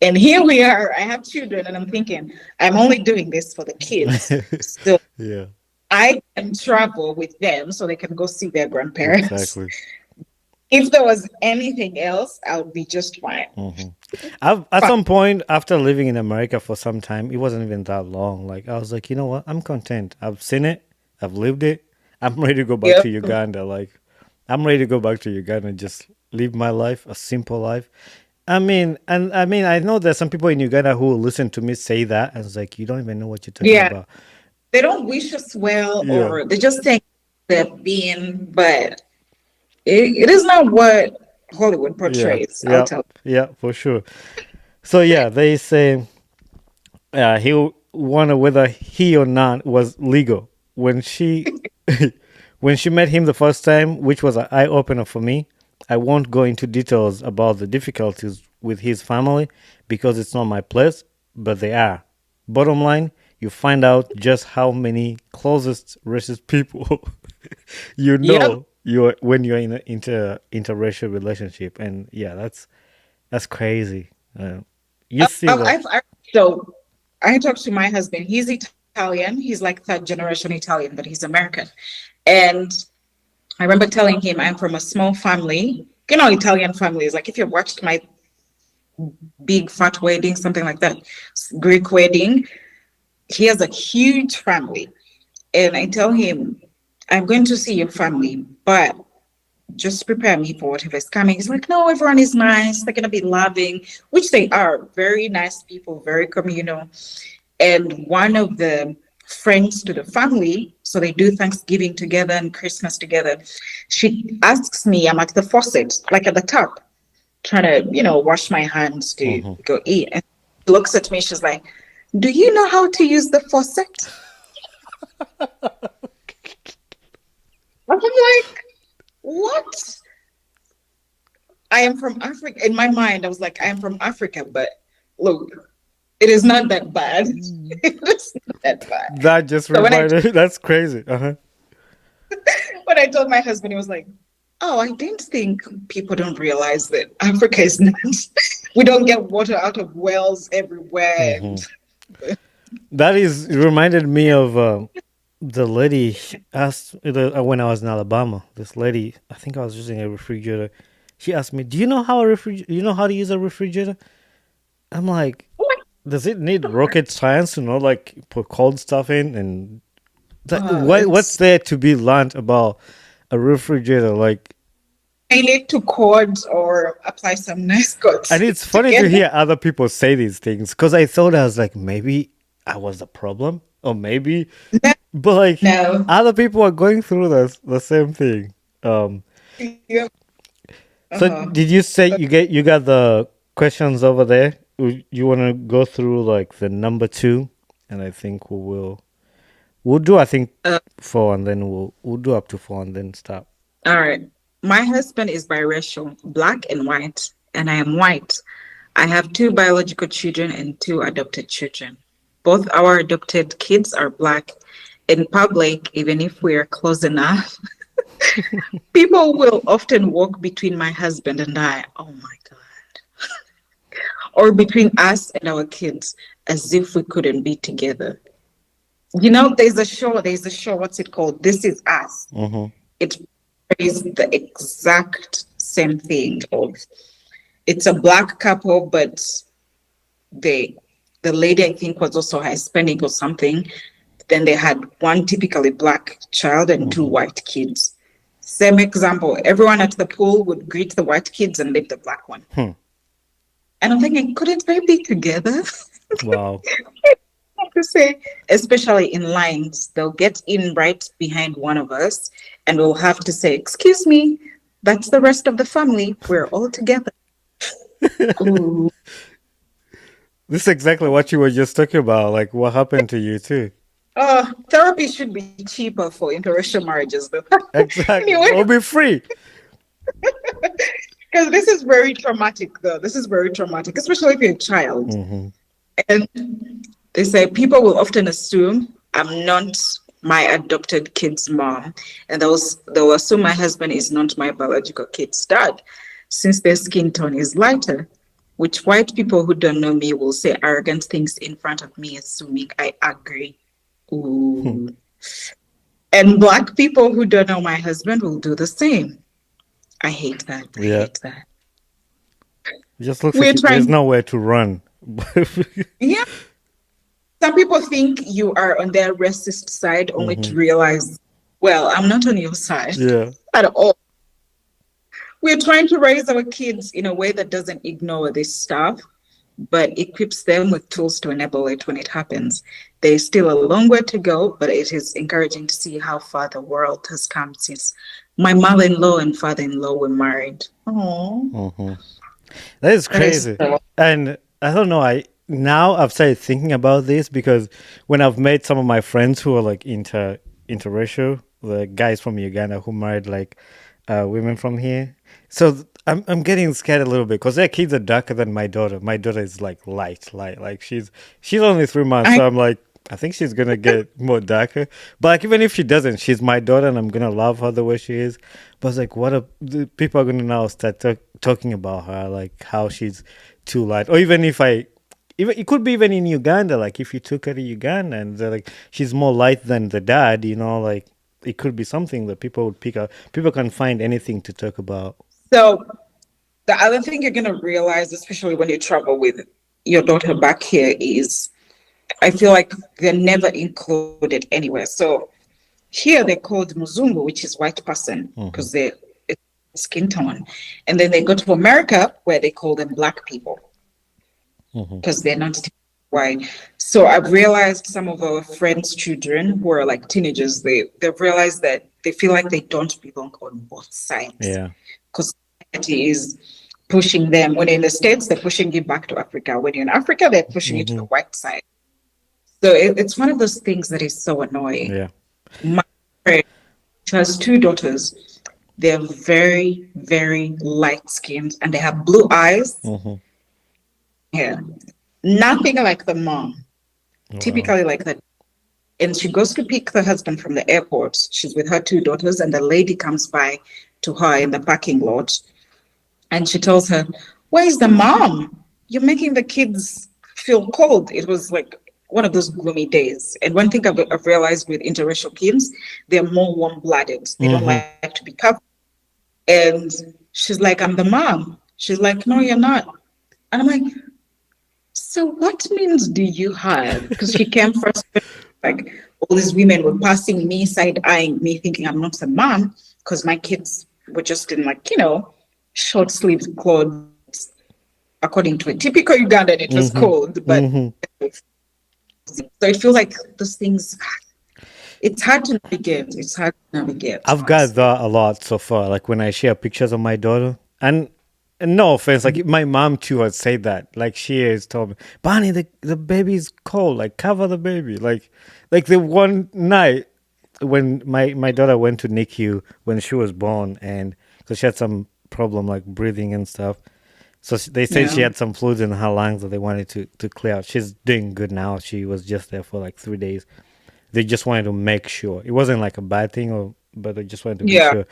Speaker 2: And here we are, I have children, and I'm thinking, I'm only doing this for the kids. So
Speaker 1: yeah,
Speaker 2: I can travel with them so they can go see their grandparents.
Speaker 1: exactly.
Speaker 2: If there was anything else, I would be just fine.
Speaker 1: Hmm. At
Speaker 2: Fine.
Speaker 1: some point, after living in America for some time, it wasn't even that long. Like I was like, you know what? I'm content. I've seen it. I've lived it. I'm ready to go back
Speaker 2: Yep.
Speaker 1: to Uganda. Like I'm ready to go back to Uganda and just live my life, a simple life. I mean, I know there's some people in Uganda who will listen to me say that, and it's like, you don't even know what you're talking
Speaker 2: Yeah.
Speaker 1: about.
Speaker 2: They don't wish us well,
Speaker 1: Yeah,
Speaker 2: or they just think they're being, but it is not what Hollywood
Speaker 1: yeah,
Speaker 2: portrays. I'll
Speaker 1: yeah,
Speaker 2: tell
Speaker 1: yeah, for sure. So yeah, they say he wondered whether he or not was legal when she when she met him the first time, which was an eye opener for me. I won't go into details about the difficulties with his family because it's not my place, but they are. Bottom line, you find out just how many closest racist people you
Speaker 2: you. Yep.
Speaker 1: know you're when you're in an interracial relationship, and yeah, that's crazy. You see that?
Speaker 2: So I talked to my husband. He's Italian. He's like third generation Italian, but he's American. And I remember telling him I'm from a small family. You know, Italian families. Like if you watched my big fat wedding, something like that, Greek wedding, he has a huge family. And I tell him, I'm going to see your family, but just prepare me for whatever is coming. He's like, no, everyone is nice. They're going to be loving, which they are. Very nice people, very communal. And one of the friends to the family, so they do Thanksgiving together and Christmas together. She asks me, I'm at the faucet, like at the top, trying to, wash my hands to
Speaker 1: Hmm.
Speaker 2: go eat. And she looks at me, she's like, do you know how to use the faucet? I'm like, what? I am from Africa. In my mind, I was like, I am from Africa, but look, It is not that bad. It is not that bad.
Speaker 1: That just
Speaker 2: So
Speaker 1: reminded me. That's crazy. Uh-huh.
Speaker 2: when I told my husband, he was like, "Oh, I didn't think people don't realize that Africa is not. We don't get water out of wells everywhere."
Speaker 1: Hmm. That is it reminded me of the lady asked when I was in Alabama. This lady, I think I was using a refrigerator. She asked me, "Do you know how a you know how to use a refrigerator?" I'm like,
Speaker 2: Oh
Speaker 1: "Does it need rocket science to know like put cold stuff in and what's
Speaker 2: it's
Speaker 1: there to be learned about a refrigerator?" Like,
Speaker 2: I need to cord or apply some nice
Speaker 1: and
Speaker 2: coats
Speaker 1: it's
Speaker 2: to
Speaker 1: funny to
Speaker 2: get
Speaker 1: hear other people say these things because I thought I was like, maybe I was the problem, or maybe,
Speaker 2: that.
Speaker 1: but like
Speaker 2: No,
Speaker 1: other people are going through the same thing.
Speaker 2: yeah,
Speaker 1: So
Speaker 2: uh-huh.
Speaker 1: did you say you got the questions over there? You want to go through like the number two, and I think we'll do I think four, and then we'll do up to four, and then stop.
Speaker 2: All right. My husband is biracial, black and white, and I am white. I have two biological children and two adopted children. Both our adopted kids are black. In public, even if we are close enough, people will often walk between my husband and I. Oh my God. Or between us and our kids as if we couldn't be together. You know, there's a show, what's it called? This Is Us.
Speaker 1: Mm-hmm.
Speaker 2: It is the exact same thing of it's a black couple, but they the lady I think was also Hispanic or something. Then they had one typically black child and two
Speaker 1: Mm-hmm.
Speaker 2: white kids. Same example. Everyone at the pool would greet the white kids and leave the black one.
Speaker 1: Hmm.
Speaker 2: And I'm thinking, couldn't they be together?
Speaker 1: Wow.
Speaker 2: To say, especially in lines, they'll get in right behind one of us, and we'll have to say, "Excuse me, that's the rest of the family. We're all together." Ooh.
Speaker 1: This is exactly what you were just talking about. Like what happened to you too.
Speaker 2: Therapy should be cheaper for interracial marriages, though.
Speaker 1: Exactly.
Speaker 2: Anyway,
Speaker 1: Or be free.
Speaker 2: because this is very traumatic, though. This is very traumatic, especially if you're a child.
Speaker 1: Mm-hmm.
Speaker 2: And they say people will often assume I'm not my adopted kid's mom, and they'll assume my husband is not my biological kid's dad, since their skin tone is lighter. Which white people who don't know me will say arrogant things in front of me, assuming I agree. Ooh. And black people who don't know my husband will do the same. I hate that. I
Speaker 1: Yeah.
Speaker 2: hate that.
Speaker 1: It just looks like
Speaker 2: We're
Speaker 1: there's
Speaker 2: trying.
Speaker 1: nowhere to run.
Speaker 2: Yeah. Some people think you are on their racist side only
Speaker 1: Hmm.
Speaker 2: to realize, well, I'm not on your side
Speaker 1: Yeah.
Speaker 2: at all. We're trying to raise our kids in a way that doesn't ignore this stuff, but equips them with tools to enable it when it happens. There's still a long way to go, but it is encouraging to see how far the world has come since my mother-in-law and father-in-law were married. Oh,
Speaker 1: Hmm. That is
Speaker 2: that is
Speaker 1: crazy.
Speaker 2: so.
Speaker 1: And I don't know. I now I've started thinking about this because when I've met some of my friends who are like interracial, the guys from Uganda who married like women from here, so I'm getting scared a little bit because their kids are darker than my daughter. My daughter is like light. Like she's only 3 months,
Speaker 2: I
Speaker 1: so I'm like. I think she's gonna get more darker, but like even if she doesn't, she's my daughter, and I'm gonna love her the way she is. But it's like, what the people are gonna now start talking about her, like how she's too light, or even if even it could be even in Uganda, like if you took her to Uganda and they're like she's more light than the dad, like it could be something that people would pick up. People can find anything to talk about.
Speaker 2: so the other thing you're gonna realize, especially when you travel with your daughter back here, is I feel like they're never included anywhere. So here they're called Muzungu, which is white person,
Speaker 1: Hmm.
Speaker 2: because they're skin tone. And then they go to America where they call them black people
Speaker 1: Hmm.
Speaker 2: because they're not white. So I've realized some of our friends' children who are like teenagers, they've realized that they feel like they don't belong on both sides
Speaker 1: Yeah.
Speaker 2: because society is pushing them. When you're in the States, they're pushing you back to Africa. When you're in Africa, they're pushing you to the
Speaker 1: Hmm.
Speaker 2: white side. So it's one of those things that is so annoying.
Speaker 1: Yeah.
Speaker 2: My friend, she has two daughters. They're very, very light skinned and they have blue eyes.
Speaker 1: Hmm.
Speaker 2: Yeah. Nothing like the mom.
Speaker 1: Wow.
Speaker 2: Typically like that. And she goes to pick the husband from the airport. She's with her two daughters, and the lady comes by to her in the parking lot. And she tells her, "Where's the mom? You're making the kids feel cold." It was like one of those gloomy days. And one thing I've realized with interracial kids, they're more warm blooded. They don't
Speaker 1: Mm-hmm.
Speaker 2: like to be covered. And she's like, "I'm the mom." She's like, "No, you're not." And I'm like, "So what means do you have?" Because she came first, like all these women were passing me, side eyeing me, thinking I'm not a mom because my kids were just in like, short sleeved clothes. According to a typical Ugandan, it was
Speaker 1: Mm-hmm.
Speaker 2: cold, but
Speaker 1: Mm-hmm.
Speaker 2: so it feels like those things, it's hard to navigate. It's hard to navigate,
Speaker 1: I've got
Speaker 2: honestly.
Speaker 1: that a lot so far. Like when I share pictures of my daughter, and no offense, like my mom too had said that. Like she has told me, Bonnie, the baby's cold. Like cover the baby. Like the one night when my daughter went to NICU when she was born, and because she had some problem like breathing and stuff. So they said she
Speaker 2: Yeah.
Speaker 1: had some fluids in her lungs that they wanted to clear out. She's doing good now. She was just there for like 3 days. They just wanted to make sure it wasn't like a bad thing, or but they just wanted to be
Speaker 2: Yeah.
Speaker 1: sure.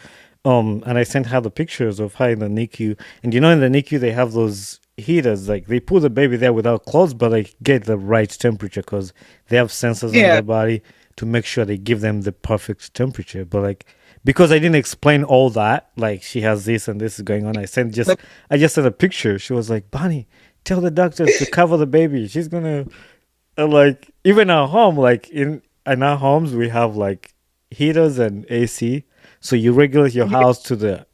Speaker 1: And I sent her the pictures of her in the NICU, and in the NICU they have those heaters. Like they put the baby there without clothes, but they get the right temperature because they have sensors on
Speaker 2: Yeah.
Speaker 1: their body to make sure they give them the perfect temperature. But like because I didn't explain all that, like she has this and this is going on,
Speaker 2: But
Speaker 1: I just sent a picture. She was like, Bonnie, tell the doctors to cover the baby. She's gonna like even our home, like in our homes we have like heaters and AC, so you regulate your
Speaker 2: yeah.
Speaker 1: house to the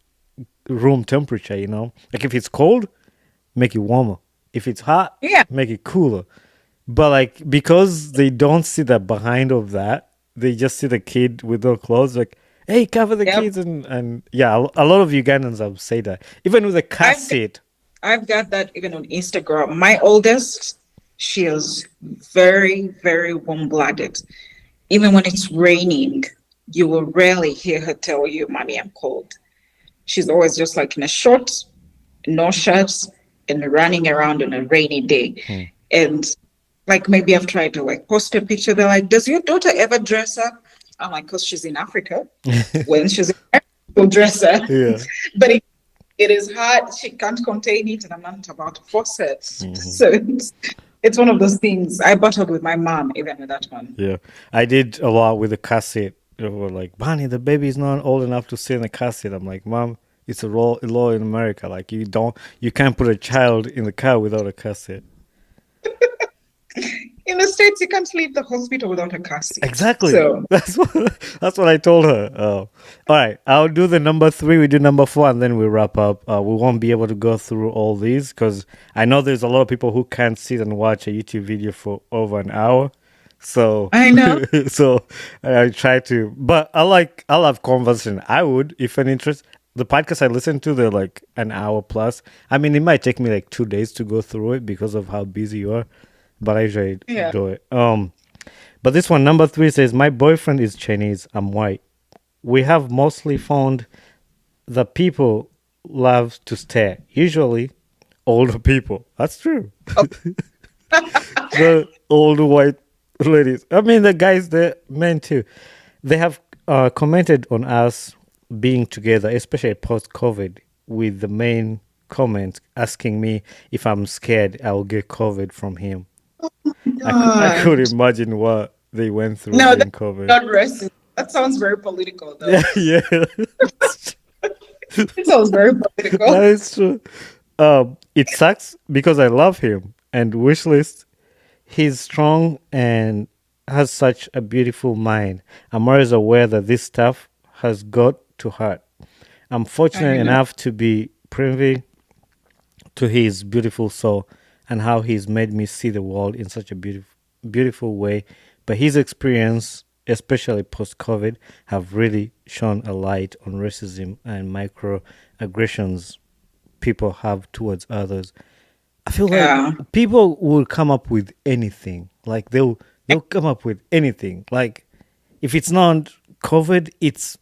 Speaker 1: room temperature. Like if it's cold, make it warmer. If it's hot,
Speaker 2: Yeah.
Speaker 1: make it cooler. But like because they don't see the behind of that, they just see the kid with no clothes. Like, hey, cover the
Speaker 2: Yep.
Speaker 1: kids, and yeah, a lot of Ugandans have say that. Even with a car
Speaker 2: I've got,
Speaker 1: seat.
Speaker 2: I've got that even on Instagram. My oldest, she is very, very warm blooded. Even when it's raining, you will rarely hear her tell you, "Mommy, I'm cold." She's always just like in a short, no shirts, and running around on a rainy day.
Speaker 1: Hmm.
Speaker 2: And like maybe I've tried to like post a picture. They're like, "Does your daughter ever dress up?" I'm like, "Because she's in Africa. When she's in Africa, she'll dress up."
Speaker 1: Yeah.
Speaker 2: But it is hard. She can't contain it, and I'm not about to force her.
Speaker 1: Hmm.
Speaker 2: So it's one of those things. I battled with my mom even with that one.
Speaker 1: Yeah, I did a lot with the cassette. They were like, Bonnie, the baby's not old enough to sit in a cassette. I'm like, Mom, it's a law in America. Like you can't put a child in the car without a cassette.
Speaker 2: In the States, you can't leave the hospital without a car seat.
Speaker 1: Exactly.
Speaker 2: So
Speaker 1: That's what I told her. All right, I'll do the number three. We do number four, and then we wrap up. We won't be able to go through all these because I know there's a lot of people who can't sit and watch a YouTube video for over an hour. So,
Speaker 2: I know.
Speaker 1: so I try to, but I love conversation. I would, if an interest. The podcast I listen to, they're like an hour plus. I mean, it might take me like 2 days to go through it because of how busy you are, but I usually
Speaker 2: Yeah.
Speaker 1: do it. But this one, number three, says, My boyfriend is Chinese. I'm white. We have mostly found that people love to stare, usually older people. That's true.
Speaker 2: Oh,
Speaker 1: The old white ladies. I mean, the guys, the men too. They have commented on us being together, especially post COVID, with the main comment asking me if I'm scared I'll get COVID from him. I could
Speaker 2: God.
Speaker 1: imagine what they went through
Speaker 2: No, that's
Speaker 1: during COVID.
Speaker 2: not racist. That sounds very political,
Speaker 1: Yeah,
Speaker 2: though.
Speaker 1: yeah,
Speaker 2: It sounds very
Speaker 1: that
Speaker 2: political.
Speaker 1: is true. It sucks because I love him and wish list. He's strong and has such a beautiful mind. I'm always aware that this stuff has got to hurt. I'm
Speaker 2: I
Speaker 1: fortunate
Speaker 2: know.
Speaker 1: enough to be privy to his beautiful soul and how he's made me see the world in such a beautiful way. But his experience, especially post COVID, have really shone a light on racism and microaggressions people have towards others. I feel like
Speaker 2: Yeah.
Speaker 1: people will come up with anything. Like they'll come up with anything. Like if it's not COVID, it's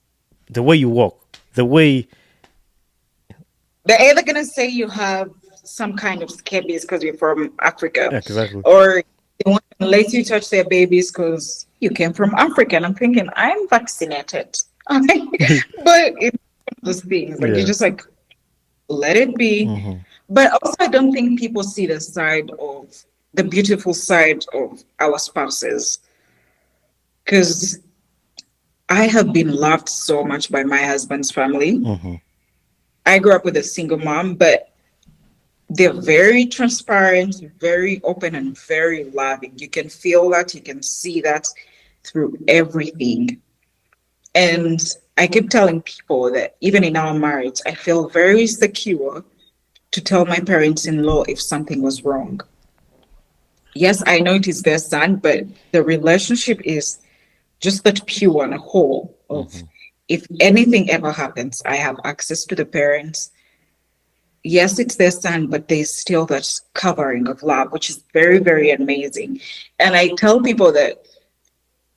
Speaker 1: the way you walk, the way.
Speaker 2: They're either going to say you have some kind of scabies because you're from Africa,
Speaker 1: Exactly.
Speaker 2: or they won't let you touch their babies because you came from Africa. And I'm thinking, I'm vaccinated. But it's one of those things, like, you
Speaker 1: Yeah.
Speaker 2: just like, let it be.
Speaker 1: Hmm.
Speaker 2: But also, I don't think people see the beautiful side of our spouses, because I have been loved so much by my husband's family.
Speaker 1: Hmm.
Speaker 2: I grew up with a single mom, but they're very transparent, very open, and very loving. You can feel that, you can see that through everything. And I keep telling people that even in our marriage, I feel very secure to tell my parents in law if something was wrong. Yes, I know it is their son, but the relationship is just that pure and whole of,
Speaker 1: Hmm.
Speaker 2: if anything ever happens, I have access to the parents. Yes, it's their son, but there's still that covering of love, which is very, very amazing. And I tell people that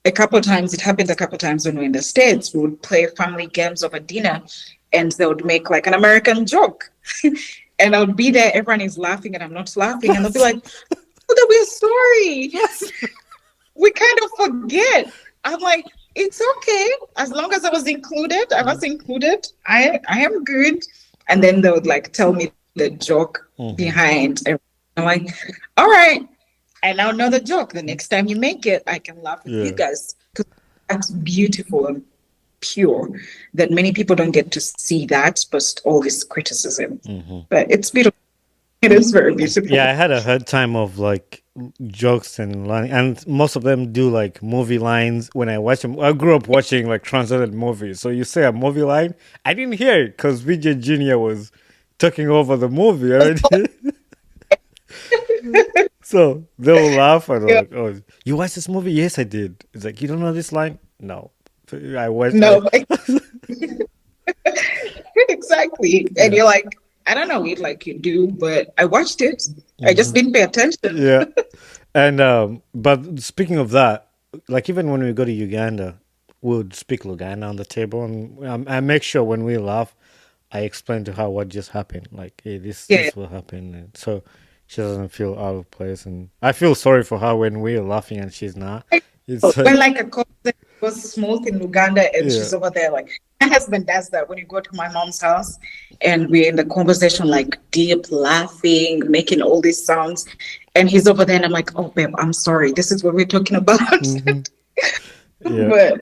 Speaker 2: a couple of times, it happened a couple of times when we were in the States, we would play family games over dinner and they would make like an American joke. And I would be there, everyone is laughing and I'm not laughing. And they'll be like, oh, we're sorry. We kind of forget. I'm like, it's okay. As long as I was included. I am good. And then they would like tell me the joke
Speaker 1: Hmm.
Speaker 2: behind. I'm like, all right, I now know the joke. The next time you make it, I can laugh with you
Speaker 1: Yeah.
Speaker 2: guys. Because that's beautiful and pure, that many people don't get to see that, but all this criticism.
Speaker 1: Hmm.
Speaker 2: But it's beautiful. It is very beautiful.
Speaker 1: Yeah, I had a hard time of like jokes and line, and most of them do like movie lines. When I watch them, I grew up watching like translated movies. So you say a movie line, I didn't hear it because VJ Junior was talking over the movie already. So they will laugh and they're
Speaker 2: Yeah.
Speaker 1: like, "Oh, you watched this movie? Yes, I did." It's like, you don't know this line? No, I watched. I
Speaker 2: No, exactly. And
Speaker 1: Yeah.
Speaker 2: you're like, I don't know it like you do, but I watched it. I just
Speaker 1: Hmm.
Speaker 2: didn't pay attention.
Speaker 1: Yeah. And but speaking of that, like even when we go to Uganda, we'll speak Luganda on the table, and I make sure when we laugh, I explain to her what just happened. Like, hey,
Speaker 2: Yeah.
Speaker 1: this will happen, and so she doesn't feel out of place. And I feel sorry for her when we're laughing and she's not. It's
Speaker 2: When like a cousin was smooth in Uganda and
Speaker 1: yeah.
Speaker 2: she's over there, like my husband does that when you go to my mom's house and we're in the conversation, like deep laughing, making all these sounds. And he's over there and I'm like, oh babe, I'm sorry. This is what we're talking about.
Speaker 1: Hmm. Yeah.
Speaker 2: But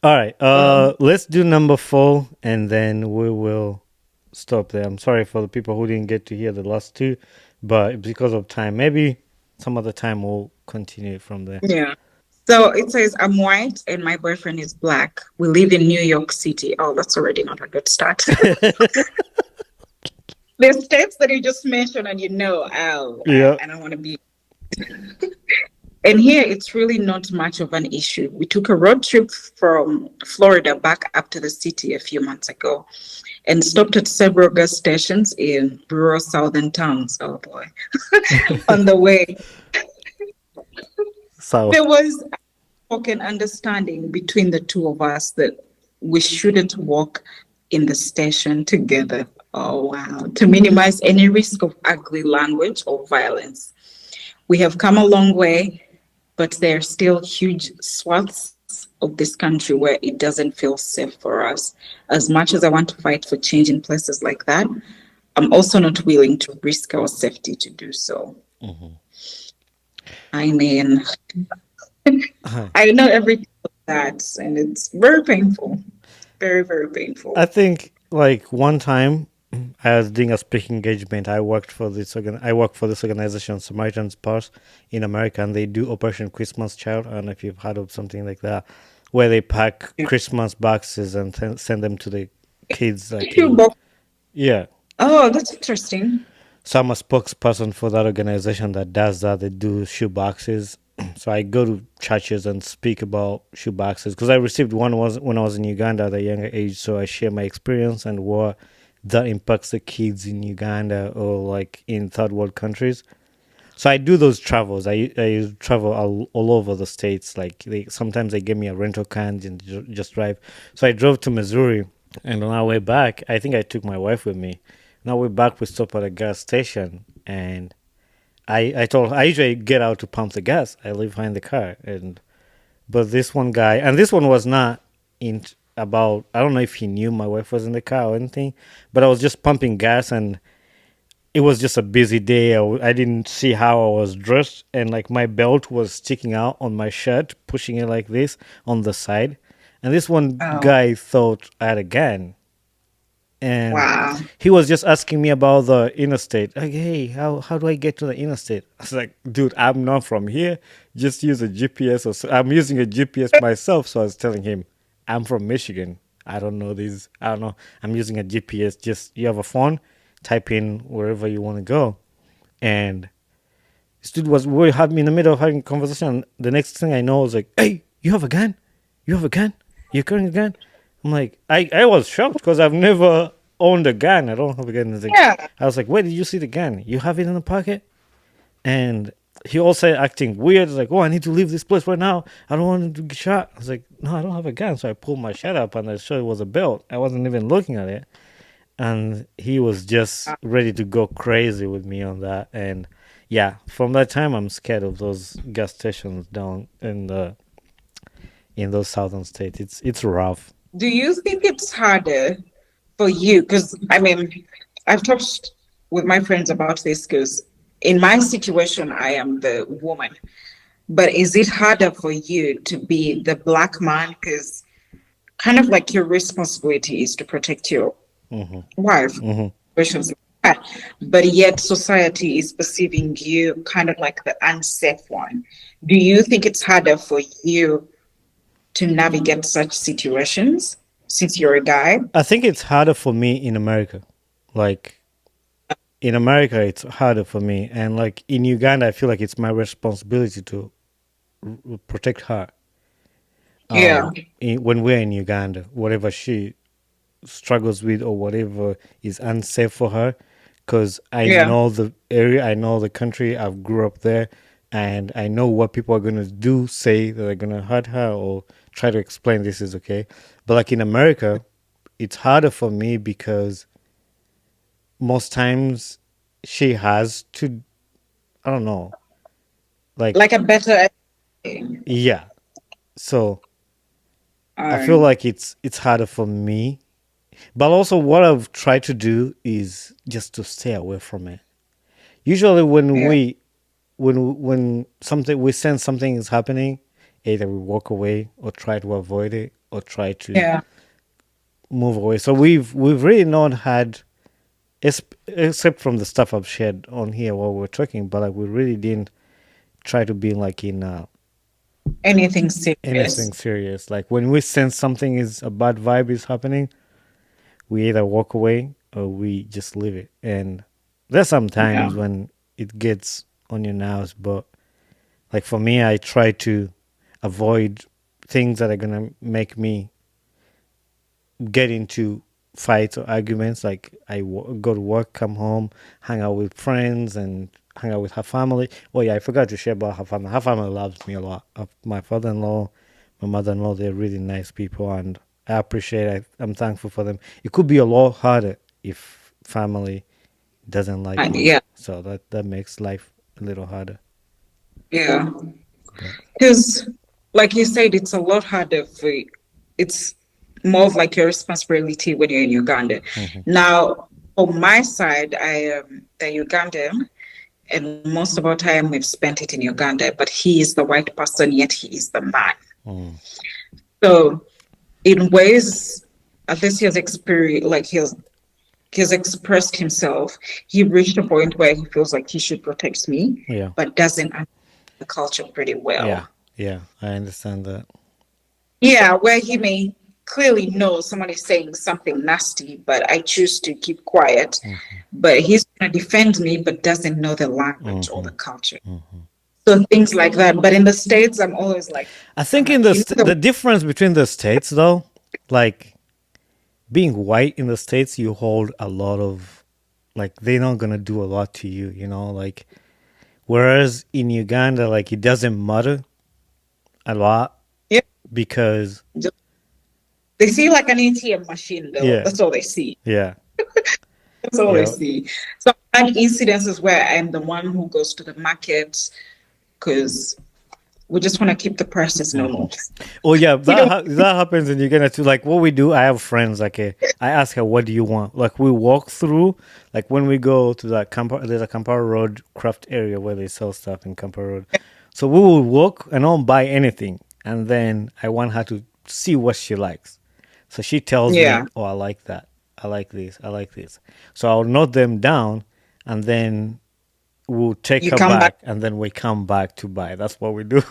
Speaker 1: All right.
Speaker 2: um
Speaker 1: Let's do number 4, and then we will stop there. I'm sorry for the people who didn't get to hear the last two, but because of time, maybe some other time we'll continue from there.
Speaker 2: yeah. So it says, I'm white and my boyfriend is black. We live in New York City. Oh, that's already not a good start. There's steps that you just mentioned, and oh,
Speaker 1: Yeah.
Speaker 2: I don't want to be. And here, it's really not much of an issue. We took a road trip from Florida back up to the city a few months ago and stopped at several gas stations in rural southern towns. Oh boy. On the way,
Speaker 1: So.
Speaker 2: there was an understanding between the two of us that we shouldn't walk in the station together. Oh, wow. To minimize any risk of ugly language or violence. We have come a long way, but there are still huge swaths of this country where it doesn't feel safe for us. As much as I want to fight for change in places like that, I'm also not willing to risk our safety to do so.
Speaker 1: Mhm.
Speaker 2: I mean,
Speaker 1: Hi.
Speaker 2: I know everything of that, and it's very painful. Very, very
Speaker 1: I
Speaker 2: painful.
Speaker 1: think like one time I was doing a speaking engagement. I work for this organization, Samaritan's Purse, in America, and they do Operation Christmas Child. I don't know if you've heard of something like that, where they pack Christmas boxes and send them to the kids. Like in yeah.
Speaker 2: Oh, that's interesting.
Speaker 1: So I'm a spokesperson for that organization that does that. They do shoe boxes. So I go to churches and speak about shoe boxes because I received one was when I was in Uganda at a younger age. So I share my experience and what that impacts the kids in Uganda or like in third world countries. So I do those travels. I travel all over the states. Like sometimes they give me a rental car and just drive. So I drove to Missouri, and on our way back, I think I took my wife with me. Now we're back. We stop at a gas station, and I told I usually get out to pump the gas. I leave behind the car, and but this one guy, and this one was not in about. I don't know if he knew my wife was in the car or anything, but I was just pumping gas, and it was just a busy day. I didn't see how I was dressed, and like my belt was sticking out on my shirt, pushing it like this on the side. And this one
Speaker 2: Oh,
Speaker 1: guy thought I had a gun, and
Speaker 2: wow.
Speaker 1: he was just asking me about the interstate. Like, hey, how do I get to the interstate? I was like, dude, I'm not from here. Just use a GPS. Or so. I'm using a GPS myself, so I was telling him, I'm from Michigan. I don't know these. I don't know. I'm using a GPS. Just you have a phone, type in wherever you want to go, and this dude was we had me in the middle of having a conversation. The next thing I know, I was like, "Hey, you have a gun? You have a gun? You're carrying a gun?" I'm like, I was shocked because I've never owned a gun. I don't have a gun.
Speaker 2: Yeah.
Speaker 1: I was like, "Where did you see the gun? You have it in the pocket?" And he also acting weird. Like, "Oh, I need to leave this place right now. I don't want to get shot." I was like, "No, I don't have a gun." So I pulled my shirt up and I saw it was a belt. I wasn't even looking at it, and he was just ready to go crazy with me on that. And yeah, from that time I'm scared of those gas stations down in those southern states. It's rough.
Speaker 2: Do you think it's harder for you? Because I mean, I've talked with my friends about this because in my situation, I am the woman. But is it harder for you to be the black man? Because kind of like your responsibility is to protect your
Speaker 1: Hmm.
Speaker 2: wife,
Speaker 1: Hmm.
Speaker 2: situations like that. But yet society is perceiving you kind of like the unsafe one. Do you think it's harder for you to navigate such situations since you're a guy?
Speaker 1: I think it's harder for me in America. Like in America, it's harder for me, and like in Uganda, I feel like it's my responsibility to protect her.
Speaker 2: Yeah,
Speaker 1: When we're in Uganda, whatever she struggles with or whatever is unsafe for her, because I
Speaker 2: yeah,
Speaker 1: know the area, I know the country, I've grew up there, and I know what people are going to do, say that are going to hurt her or try to explain this is okay. But like in America, it's harder for me because most times she has to, I don't know,
Speaker 2: like
Speaker 1: like,
Speaker 2: a better.
Speaker 1: yeah. So I feel
Speaker 2: Um,
Speaker 1: like it's harder for me. But also, what I've tried to do is just to stay away from it. Usually,
Speaker 2: yeah,
Speaker 1: when something we sense something is happening, either we walk away or try to avoid it or try to
Speaker 2: yeah.
Speaker 1: move away. So we've really not had, except from the stuff I've shared on here while we're talking, but like we really didn't try to be like in
Speaker 2: Anything serious?
Speaker 1: anything serious. Like when we sense something is a bad vibe is happening, we either walk away or we just leave it. And there's some
Speaker 2: Yeah,
Speaker 1: times when it gets on your nerves, but like for me, I try to avoid things that are gonna make me get into fights or arguments. Like go to work, come home, hang out with friends, and hang out with her family. Oh yeah, I forgot to share about her family. Her family loves me a lot. My father-in-law, my mother-in-law, they're really nice people, and I appreciate it. I'm thankful for them. It could be a lot harder if family doesn't like me,
Speaker 2: yeah,
Speaker 1: so that makes life a little harder.
Speaker 2: yeah.
Speaker 1: But
Speaker 2: Because, like you said, it's a lot harder for. It's more of like your responsibility when you're in Uganda.
Speaker 1: mhm.
Speaker 2: Now, on my side, I am the Ugandan, and most of our time we've spent it in Uganda. But he is the white person, yet he is the man.
Speaker 1: Mm.
Speaker 2: So, in ways, at least he has experienced, like he has expressed himself. He reached a point where he feels like he should protect me,
Speaker 1: Yeah,
Speaker 2: but doesn't understand the culture pretty
Speaker 1: yeah,
Speaker 2: well.
Speaker 1: yeah. I understand that.
Speaker 2: Yeah, where he may clearly know someone is saying something nasty, but I choose to keep quiet.
Speaker 1: Hmm.
Speaker 2: But he's going to defend me, but doesn't know the language or
Speaker 1: Hmm.
Speaker 2: the culture.
Speaker 1: Hmm.
Speaker 2: So things like that. But in the States, I'm always like,
Speaker 1: I
Speaker 2: I'm
Speaker 1: think in
Speaker 2: like, you know,
Speaker 1: the difference between the states though, like being white in the states, you hold a lot of like they're not gonna do a lot to you, you know. Like whereas in Uganda, like it doesn't matter a lot
Speaker 2: yeah,
Speaker 1: because
Speaker 2: just, they see like an ATM machine, though.
Speaker 1: yeah,
Speaker 2: That's all they see.
Speaker 1: yeah.
Speaker 2: That's all I
Speaker 1: Yeah.
Speaker 2: see. So I've had incidences where I'm the one who goes to the market because we just want to keep the prices normal.
Speaker 1: Oh yeah,
Speaker 2: We don't.
Speaker 1: that happens, and you're gonna to like what we do. I have friends like I ask her, "What do you want?" Like we walk through, like when we go to that Kampar, there's a Kampar Road craft area where they sell stuff in Kampar Road. So we will walk and don't buy anything, and then I want her to see what she likes. So she tells me,
Speaker 2: Yeah,
Speaker 1: "Oh, I like that. I like this. I like this." So I'll note them down, and then we'll take
Speaker 2: you
Speaker 1: her
Speaker 2: come back.
Speaker 1: back, and then we come back to buy. That's what we do.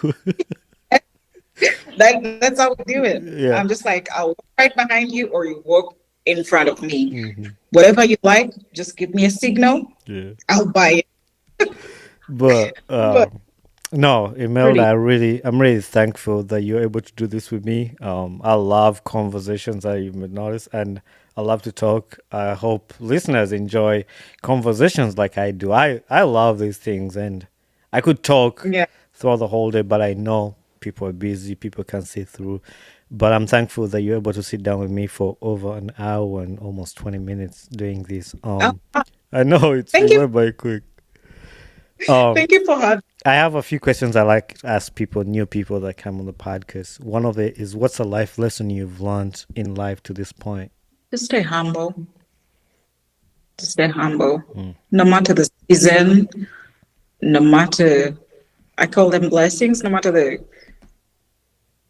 Speaker 2: That's how we do it.
Speaker 1: Yeah.
Speaker 2: I'm just like, I'll walk right behind you or you walk in front of me. Whatever you like, just give me a signal.
Speaker 1: Yeah.
Speaker 2: I'll buy
Speaker 1: But
Speaker 2: it. But
Speaker 1: no, Imelda,
Speaker 2: pretty.
Speaker 1: I'm really thankful that you're able to do this with me. I love conversations that you may notice, and I love to talk. I hope listeners enjoy conversations like I do. I love these things, and I could talk
Speaker 2: Yeah.
Speaker 1: throughout the whole day, but I know people are busy, people can see through. But I'm thankful that you're able to sit down with me for over an hour and almost 20 minutes doing this.
Speaker 2: Uh,
Speaker 1: I know it
Speaker 2: thank you.
Speaker 1: went by quick. Um,
Speaker 2: Thank you for having
Speaker 1: I have a few questions I like to ask people, new people that come on the podcast. One of it is, what's a life lesson you've learned in life to this point?
Speaker 2: to stay humble. To stay humble. No matter the season, no matter I call them blessings, no matter the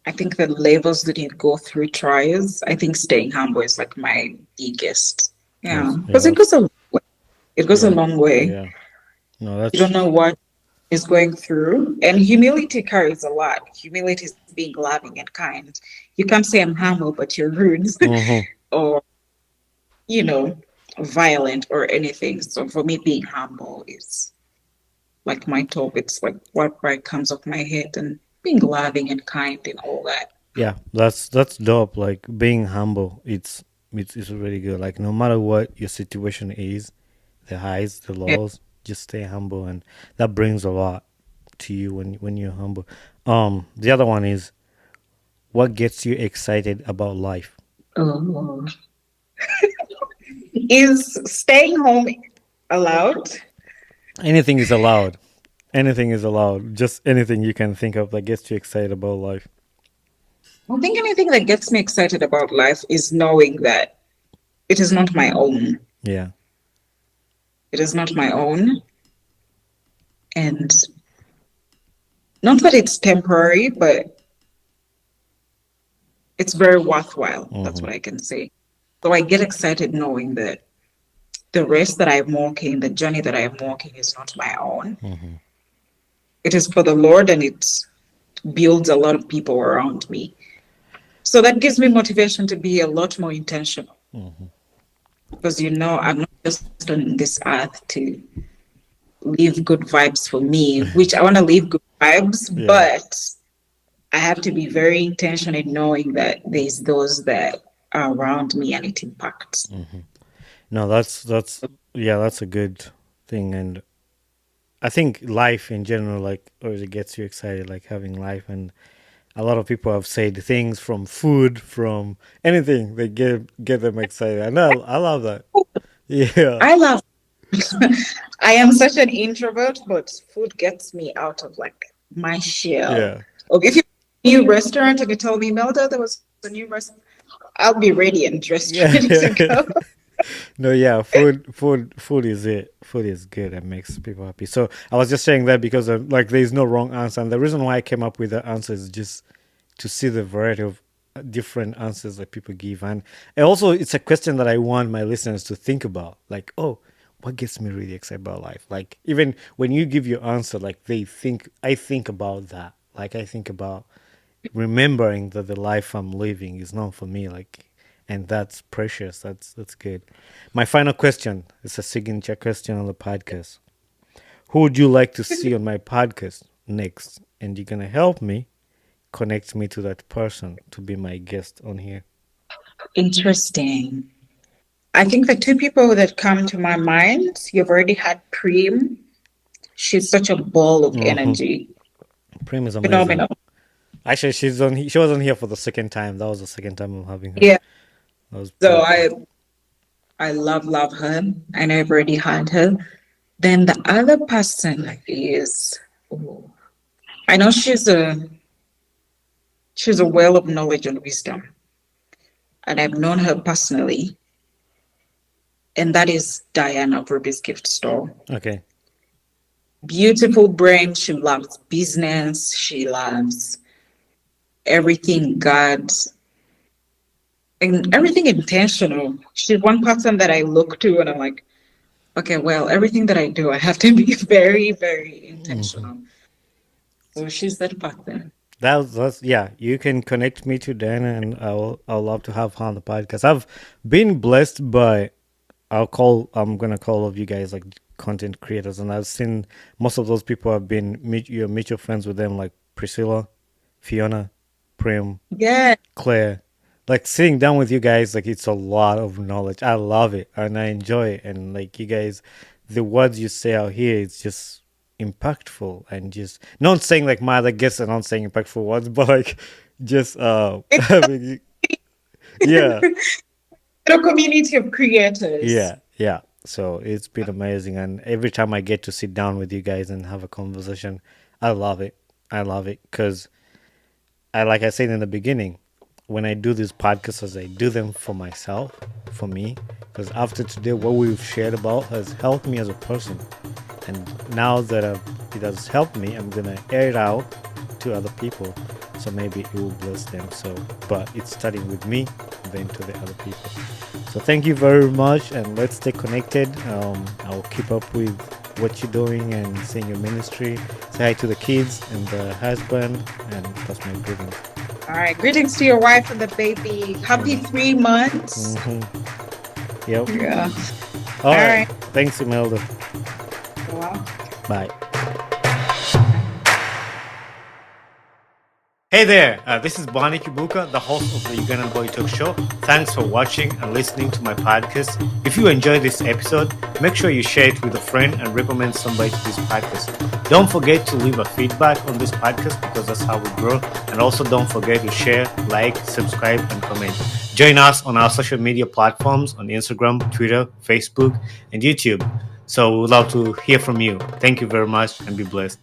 Speaker 2: I think the levels that you go through trials, I think staying humble is like my biggest. Yeah.
Speaker 1: That's yeah,
Speaker 2: Because it
Speaker 1: that's
Speaker 2: goes a long way. It goes a
Speaker 1: yeah,
Speaker 2: long way.
Speaker 1: yeah. No,
Speaker 2: You don't
Speaker 1: that's
Speaker 2: know what is going through. And humility carries a lot. Humility is being loving and kind. You can't say I'm humble, but you're rude
Speaker 1: hmm
Speaker 2: or, you know, violent or anything. So for me, being humble is like my top. It's like what right comes off my head and being loving and kind and all that.
Speaker 1: yeah. That's dope. Like being humble. It's really good. Like no matter what your situation is, the highs, the
Speaker 2: Yeah.
Speaker 1: lows, just stay humble, and that brings a lot to you when you're humble. The other one is, what gets you excited about life?
Speaker 2: Oh. Is staying home allowed?
Speaker 1: Anything is allowed. Anything is allowed. Just anything you can think of that gets you excited about life.
Speaker 2: I think anything that gets me excited about life is knowing that it is not my own.
Speaker 1: Yeah.
Speaker 2: It is not my own. And not that it's temporary, but it's very worthwhile. That's
Speaker 1: hmm
Speaker 2: what I can say. So I get excited knowing that the race that I'm walking, the journey that I'm walking is not my own.
Speaker 1: hmm
Speaker 2: It is for the Lord and it builds a lot of people around me. So that gives me motivation to be a lot more intentional
Speaker 1: hmm
Speaker 2: because I'm not just on this earth to leave good vibes for me, which I want to leave good vibes,
Speaker 1: Yeah.
Speaker 2: but I have to be very intentional in knowing that there's those that are around me and it impacts.
Speaker 1: No, that's yeah, that's a good thing, and I think life in general, like, always it gets you excited, like having life, and a lot of people have said things from food, from anything that get them excited, and I love that. Yeah.
Speaker 2: I love I am such an introvert, but food gets me out of like my shell.
Speaker 1: Yeah.
Speaker 2: Okay, if you new restaurant and you tell me, Melda, there was a new restaurant, I'll be ready and dressed ready to go.
Speaker 1: Yeah. No, yeah, food is it. Food is good and makes people happy. So I was just saying that because like there's no wrong answer, and the reason why I came up with the answer is just to see the variety of different answers that people give, and also it's a question that I want my listeners to think about. Like, oh, what gets me really excited about life? Like even when you give your answer, like I think about that. Like I think about remembering that the life I'm living is not for me, like, and that's precious. That's good. My final question is a signature question on the podcast. Who would you like to see on my podcast next? And you're gonna help me connect me to that person to be my guest on here.
Speaker 2: Interesting. I think the two people that come to my mind, you've already had Preem. She's such a ball of
Speaker 1: hmm
Speaker 2: energy.
Speaker 1: Prim is amazing.
Speaker 2: Phenomenal.
Speaker 1: Actually, she was on here for the second time. That was the second time I'm having her.
Speaker 2: Yeah.
Speaker 1: That was
Speaker 2: So
Speaker 1: pretty cool.
Speaker 2: I I love her. I know I've already had her. Then the other person is, oh, I know she's a well of knowledge and wisdom, and I've known her personally, and that is Diana of Ruby's Gift Store.
Speaker 1: Okay.
Speaker 2: Beautiful brain. She loves business. She loves everything God and everything intentional. She's one person that I look to and I'm like, okay, well, everything that I do, I have to be very intentional. So she's that person.
Speaker 1: That's yeah. You can connect me to Dana, and I'll love to have her on the podcast. I've been blessed by I'm gonna call all of you guys like content creators, and I've seen most of those people have been your mutual friends with them, like Priscilla, Fiona, Prim,
Speaker 2: Yeah.
Speaker 1: Claire. Like sitting down with you guys, like it's a lot of knowledge. I love it and I enjoy it. And like you guys, the words you say out here, it's just impactful and just not saying like my other guests are not saying impactful words, but like just
Speaker 2: It's
Speaker 1: I mean, yeah,
Speaker 2: a community of creators.
Speaker 1: yeah. So it's been amazing, and every time I get to sit down with you guys and have a conversation, I love it. I love it because like I said in the beginning, when I do these podcasts, I do them for myself, for me, because after today, what we've shared about has helped me as a person, and now that it has helped me, I'm gonna air it out to other people, so maybe it will bless them. So, but it's starting with me, then to the other people. So thank you very much, and let's stay connected. I'll keep up with what you're doing and seeing your ministry. Say hi to the kids and the husband, and that's my greetings.
Speaker 2: All right. Greetings to your wife and the baby. Happy
Speaker 1: Amen.
Speaker 2: 3 months.
Speaker 1: Yep.
Speaker 2: Yeah.
Speaker 1: All
Speaker 2: All
Speaker 1: right.
Speaker 2: right.
Speaker 1: Thanks, Imelda.
Speaker 2: Well,
Speaker 1: Bye. Hey there, this is Bonnie Kibuka, the host of the Ugandan Boy Talk Show. Thanks for watching and listening to my podcast. If you enjoyed this episode, make sure you share it with a friend and recommend somebody to this podcast. Don't forget to leave a feedback on this podcast because that's how we grow. And also don't forget to share, like, subscribe, and comment. Join us on our social media platforms on Instagram, Twitter, Facebook, and YouTube. So we'd love to hear from you. Thank you very much and be blessed.